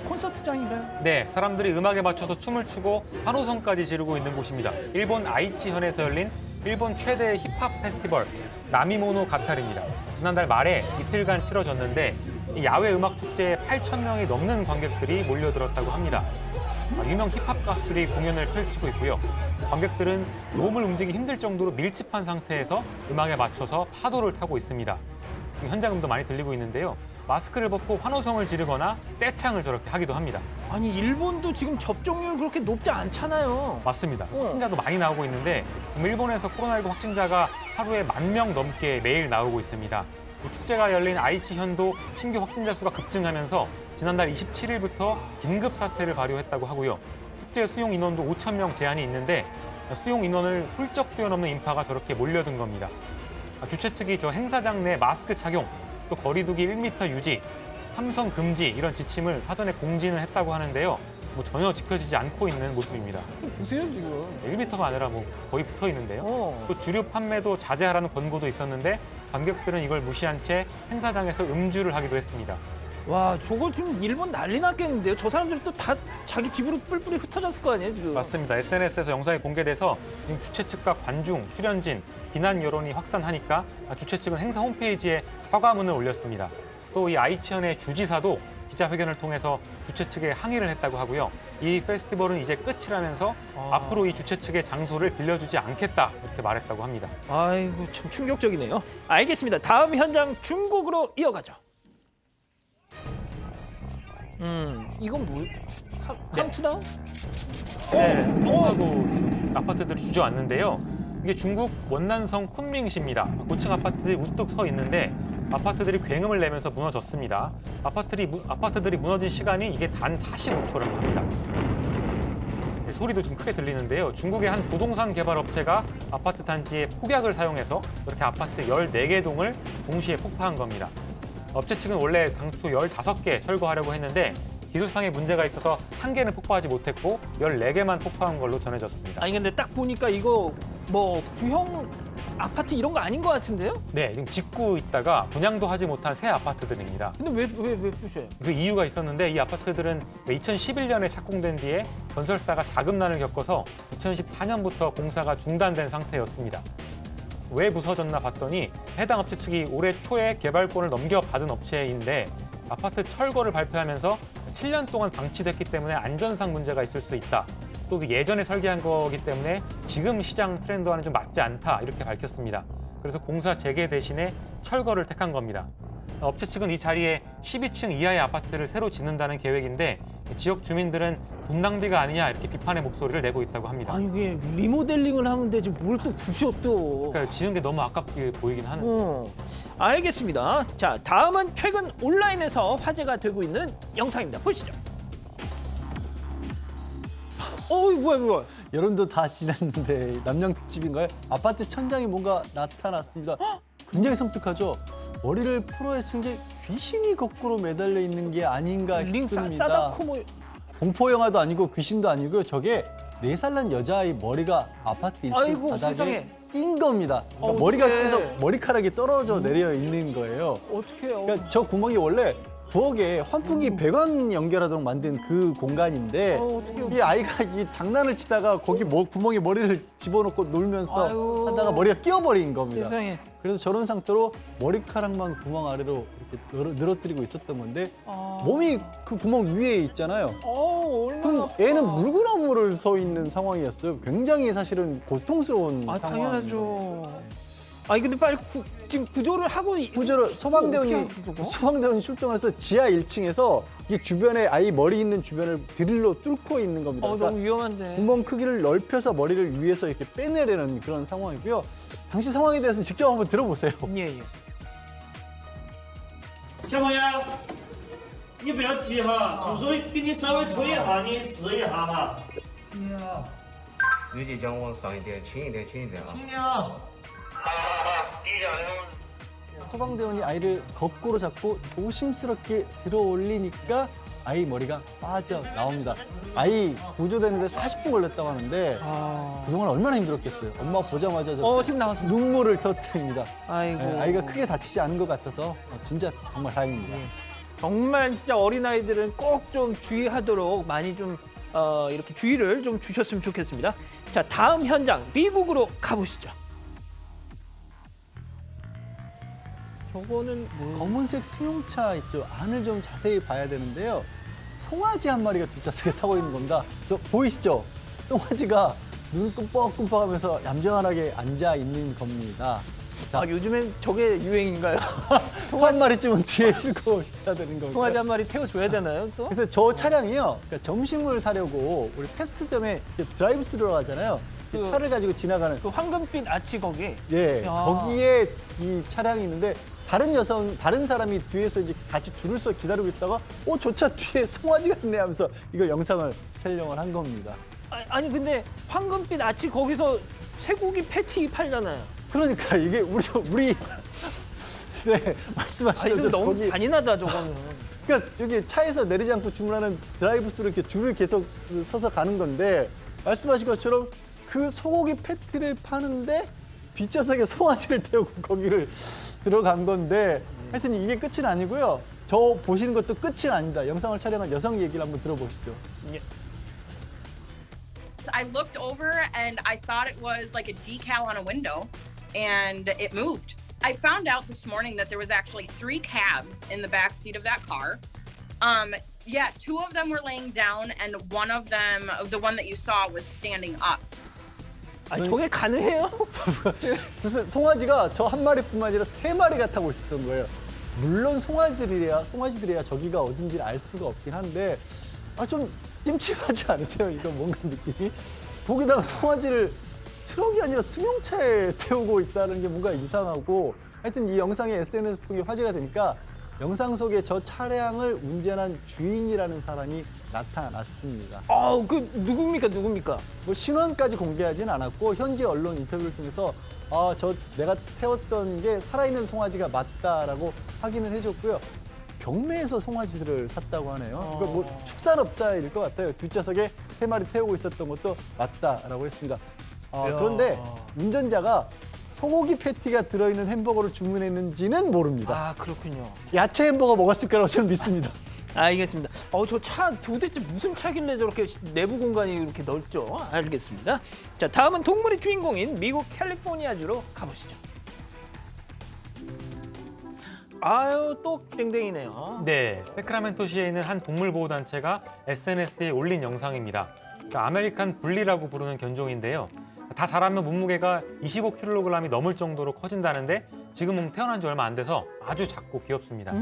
콘서트장인가요? 네, 사람들이 음악에 맞춰서 춤을 추고 환호성까지 지르고 있는 곳입니다. 일본 아이치현에서 열린 일본 최대의 힙합 페스티벌 나미모노 가타르입니다. 지난달 말에 이틀간 치러졌는데 이 야외 음악 축제에 8,000명이 넘는 관객들이 몰려들었다고 합니다. 유명 힙합 가수들이 공연을 펼치고 있고요. 관객들은 몸을 움직이기 힘들 정도로 밀집한 상태에서 음악에 맞춰서 파도를 타고 있습니다. 현장음도 많이 들리고 있는데요. 마스크를 벗고 환호성을 지르거나 떼창을 저렇게 하기도 합니다. 아니 일본도 지금 접종률 그렇게 높지 않잖아요. 맞습니다. 확진자도 많이 나오고 있는데 일본에서 코로나19 확진자가 하루에 10,000명 넘게 매일 나오고 있습니다. 축제가 열린 아이치현도 신규 확진자 수가 급증하면서 지난달 27일부터 긴급 사태를 발효했다고 하고요. 축제 수용 인원도 5,000명 제한이 있는데 수용 인원을 훌쩍 뛰어넘는 인파가 저렇게 몰려든 겁니다. 주최 측이 저 행사장 내 마스크 착용, 또 거리두기 1m 유지, 함성 금지 이런 지침을 사전에 공지는 했다고 하는데요. 전혀 지켜지지 않고 있는 모습입니다. 보세요 지금. 1m가 아니라 거의 붙어 있는데요. 또 주류 판매도 자제하라는 권고도 있었는데 관객들은 이걸 무시한 채 행사장에서 음주를 하기도 했습니다. 와 저거 지금 일본 난리 났겠는데요. 저 사람들 또 다 자기 집으로 뿔뿔이 흩어졌을 거 아니에요 지금. 맞습니다. SNS에서 영상이 공개돼서 주최 측과 관중, 출연진, 비난 여론이 확산하니까 주최 측은 행사 홈페이지에 사과문을 올렸습니다. 또 이 아이치현의 주지사도 기자회견을 통해서 주최 측에 항의를 했다고 하고요. 이 페스티벌은 이제 끝이라면서 앞으로 이 주최 측의 장소를 빌려주지 않겠다 이렇게 말했다고 합니다. 아이고 참 충격적이네요. 알겠습니다. 다음 현장 중국으로 이어가죠. 이건 뭐? 카운트다운? 네, 하고 아파트들이 주저앉는데요. 이게 중국 원난성 쿤밍시입니다. 고층 아파트들이 우뚝 서 있는데 아파트들이 굉음을 내면서 무너졌습니다. 아파트들이 무너진 시간이 이게 단 45초라고 합니다. 네, 소리도 좀 크게 들리는데요. 중국의 한 부동산 개발 업체가 아파트 단지에 폭약을 사용해서 이렇게 아파트 14개 동을 동시에 폭파한 겁니다. 업체 측은 원래 당초 15개 철거하려고 했는데 기술상의 문제가 있어서 한 개는 폭파하지 못했고 14개만 폭파한 걸로 전해졌습니다. 아니 근데 딱 보니까 이거 뭐 구형 아파트 이런 거 아닌 것 같은데요? 네, 지금 짓고 있다가 분양도 하지 못한 새 아파트들입니다. 근데 왜 부셔요? 그 이유가 있었는데 이 아파트들은 2011년에 착공된 뒤에 건설사가 자금난을 겪어서 2014년부터 공사가 중단된 상태였습니다. 왜 부서졌나 봤더니 해당 업체 측이 올해 초에 개발권을 넘겨받은 업체인데 아파트 철거를 발표하면서 7년 동안 방치됐기 때문에 안전상 문제가 있을 수 있다. 또 예전에 설계한 거기 때문에 지금 시장 트렌드와는 좀 맞지 않다 이렇게 밝혔습니다. 그래서 공사 재개 대신에 철거를 택한 겁니다. 업체 측은 이 자리에 12층 이하의 아파트를 새로 짓는다는 계획인데 지역 주민들은 돈 낭비가 아니냐 이렇게 비판의 목소리를 내고 있다고 합니다. 아니 이게 리모델링을 하면 되지 뭘 또 부셔 또. 그러니까 지은 게 너무 아깝게 보이긴 하는데. 알겠습니다. 자, 다음은 최근 온라인에서 화제가 되고 있는 영상입니다. 보시죠. 뭐야. 여러분도 다 지났는데 남양 특집인가요? 아파트 천장에 뭔가 나타났습니다. 굉장히 섬뜩하죠? 머리를 풀어헤친 게 귀신이 거꾸로 매달려 있는 게 아닌가 싶습니다. 싸다코 뭐. 공포 영화도 아니고 귀신도 아니고요. 저게 4살 난 여자아이 머리가 아파트 1층 아이고, 바닥에 세상에. 낀 겁니다. 그러니까 머리가 어떡해. 그래서 머리카락이 떨어져 내려 있는 거예요. 어떡해요. 그러니까 저 구멍이 원래 부엌에 환풍기 배관 연결하도록 만든 그 공간인데 어떡해요. 이 아이가 이 장난을 치다가 거기 구멍에 머리를 집어넣고 놀면서 아유. 하다가 머리가 끼어버린 겁니다. 세상에. 그래서 저런 상태로 머리카락만 구멍 아래로 이렇게 늘어뜨리고 있었던 건데 몸이 그 구멍 위에 있잖아요. 얼마나 그럼 아파. 애는 물구나무를 서 있는 상황이었어요. 굉장히 사실은 고통스러운 상황. 당연하죠. 아니 근데 빨리 지금 구조를 하고 구조를 어떻게 소방대원이 하지, 저거? 출동을 해서 지하 1층에서 이 주변에 아이 머리 있는 주변을 드릴로 뚫고 있는 겁니다. 너무 그러니까 위험한데. 구멍 크기를 넓혀서 머리를 위에서 이렇게 빼내려는 그런 상황이고요. 당시 상황에 대해서 직접 한번 들어보세요. 예, 예. 小朋友，你不要急哈，叔叔给你稍微推一下，你试一下哈。预计将往上一点，轻一点，轻一点啊。 소방대원이 아이를 거꾸로 잡고 조심스럽게 들어 올리니까 아이 머리가 빠져나옵니다. 아이 구조되는데 40분 걸렸다고 하는데 그동안 얼마나 힘들었겠어요. 엄마 보자마자 지금 나왔습니다. 눈물을 터뜨립니다. 아이고. 네, 아이가 크게 다치지 않은 것 같아서 진짜 정말 다행입니다. 정말 진짜 어린아이들은 꼭 좀 주의하도록 많이 좀 이렇게 주의를 좀 주셨으면 좋겠습니다. 자, 다음 현장 미국으로 가보시죠. 저거는 뭐... 검은색 승용차 있죠. 안을 좀 자세히 봐야 되는데요. 송아지 한 마리가 뒷좌석에 타고 있는 겁니다. 저 보이시죠? 송아지가 눈 끔뻑끔뻑하면서 얌전하게 앉아 있는 겁니다. 아, 요즘엔 저게 유행인가요? 소 한 마리쯤은 뒤에 싣고 있어야 되는 송아지 거고요. 한 마리 태워줘야 되나요, 또? 그래서 저 차량이요. 그러니까 점심을 사려고 우리 패스트점에 드라이브 스루라고 하잖아요. 그- 차를 가지고 지나가는 그 황금빛 아치 거기. 예, 야. 거기에 이 차량이 있는데 다른 사람이 뒤에서 이제 같이 줄을 서 기다리고 있다가 저 차 뒤에 송아지가 있네 하면서 이거 영상을 촬영을 한 겁니다. 아니 근데 황금빛 아치 거기서 쇠고기 패티 팔잖아요. 그러니까 이게 우리 네, 말씀하신 아니, 것처럼 좀 너무 거기 잔인하다 저거는. 그러니까 여기 차에서 내리지 않고 주문하는 드라이브스루 이렇게 줄을 계속 서서 가는 건데 말씀하신 것처럼 그 소고기 패티를 파는데 뒷좌석에 송아지를 태우고 거기를 들어간 건데 하여튼 이게 끝은 아니고요. 저 보시는 것도 끝은 아니다. 영상을 촬영한 여성 얘기를 한번 들어보시죠. 예. I looked over and I thought it was like a decal on a window and it moved. I found out this morning that there was actually 3 cabs in the back seat of that car. Yeah, 2 of them were laying down and one of them, the one that you saw, was standing up. 아니 저게 가능해요? 무슨 송아지가 저 한 마리뿐만 아니라 3마리가 타고 있었던 거예요. 물론 송아지들이야 저기가 어딘지 알 수가 없긴 한데 좀 찜찜하지 않으세요? 이거 뭔가 느낌이? 거기다가 송아지를 트럭이 아니라 승용차에 태우고 있다는 게 뭔가 이상하고 하여튼 이 영상이 SNS 통해 화제가 되니까 영상 속에 저 차량을 운전한 주인이라는 사람이 나타났습니다. 그 누굽니까? 뭐 신원까지 공개하진 않았고 현지 언론 인터뷰를 통해서 내가 태웠던 게 살아있는 송아지가 맞다라고 확인을 해줬고요. 경매에서 송아지들을 샀다고 하네요. 그러니까 뭐 축산업자일 것 같아요. 뒷좌석에 3마리 태우고 있었던 것도 맞다라고 했습니다. 그런데 운전자가 소고기 패티가 들어있는 햄버거를 주문했는지는 모릅니다. 아 그렇군요. 야채 햄버거 먹었을 거라고 저는 믿습니다. 알겠습니다. 저 차 도대체 무슨 차길래 저렇게 내부 공간이 이렇게 넓죠? 알겠습니다. 자, 다음은 동물의 주인공인 미국 캘리포니아주로 가보시죠. 아유, 또 땡땡이네요. 네, 세크라멘토시에 있는 한 동물보호단체가 SNS에 올린 영상입니다. 그러니까 아메리칸 불리라고 부르는 견종인데요. 다 자라면 몸무게가 25kg이 넘을 정도로 커진다는데 지금은 태어난 지 얼마 안 돼서 아주 작고 귀엽습니다.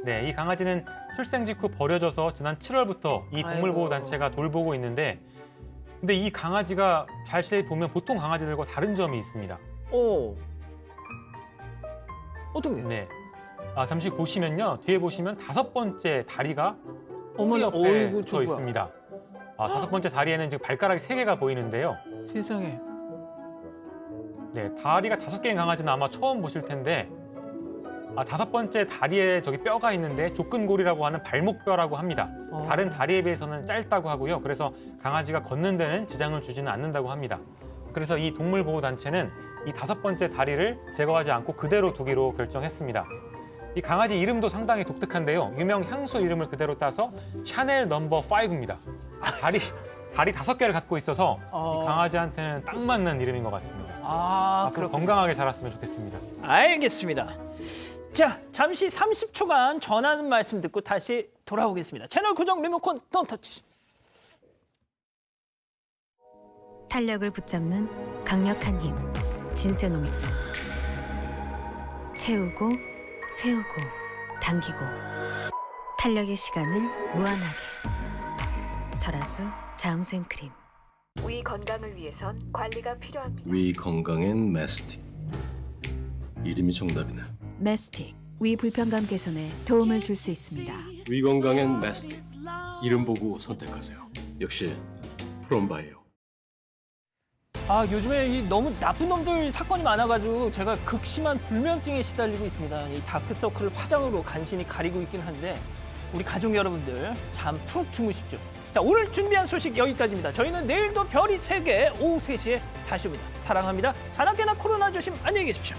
네, 이 강아지는 출생 직후 버려져서 지난 7월부터 이 동물보호단체가 돌보고 있는데 근데 이 강아지가 자세히 보면 보통 강아지들과 다른 점이 있습니다. 어떤 게? 네. 잠시 보시면요. 뒤에 보시면 5번째 다리가 꼬리 옆에 어이구, 붙어 저거야. 있습니다. 5번째 다리에는 지금 발가락이 3개가 보이는데요. 세상에. 네, 다리가 5개인 강아지는 아마 처음 보실 텐데 5번째 다리에 저기 뼈가 있는데 족근골이라고 하는 발목뼈라고 합니다. 다른 다리에 비해서는 짧다고 하고요. 그래서 강아지가 걷는 데는 지장을 주지는 않는다고 합니다. 그래서 이 동물보호단체는 이 5번째 다리를 제거하지 않고 그대로 두기로 결정했습니다. 이 강아지 이름도 상당히 독특한데요. 유명 향수 이름을 그대로 따서 샤넬 넘버 5입니다. 다리 5개를 갖고 있어서 이 강아지한테는 딱 맞는 이름인 것 같습니다. 앞으로 건강하게 자랐으면 좋겠습니다. 알겠습니다. 자, 잠시 30초간 전하는 말씀 듣고 다시 돌아오겠습니다. 채널 고정 리모컨 돈 터치. 탄력을 붙잡는 강력한 힘. 진세노믹스. 채우고 세우고 당기고 탄력의 시간을 무한하게 설화수 자음생 크림. 위 건강을 위해선 관리가 필요합니다. 위 건강엔 메스틱. 이름이 정답이네. 메스틱 위 불편감 개선에 도움을 줄 수 있습니다. 위 건강엔 메스틱. 이름 보고 선택하세요. 역시 프롬바이오. 아, 요즘에 이 너무 나쁜 놈들 사건이 많아가지고 제가 극심한 불면증에 시달리고 있습니다. 이 다크서클을 화장으로 간신히 가리고 있긴 한데 우리 가족 여러분들 잠 푹 주무십시오. 자, 오늘 준비한 소식 여기까지입니다. 저희는 내일도 별이 3개 오후 3시에 다시 옵니다. 사랑합니다. 자나깨나 코로나 조심 안녕히 계십시오.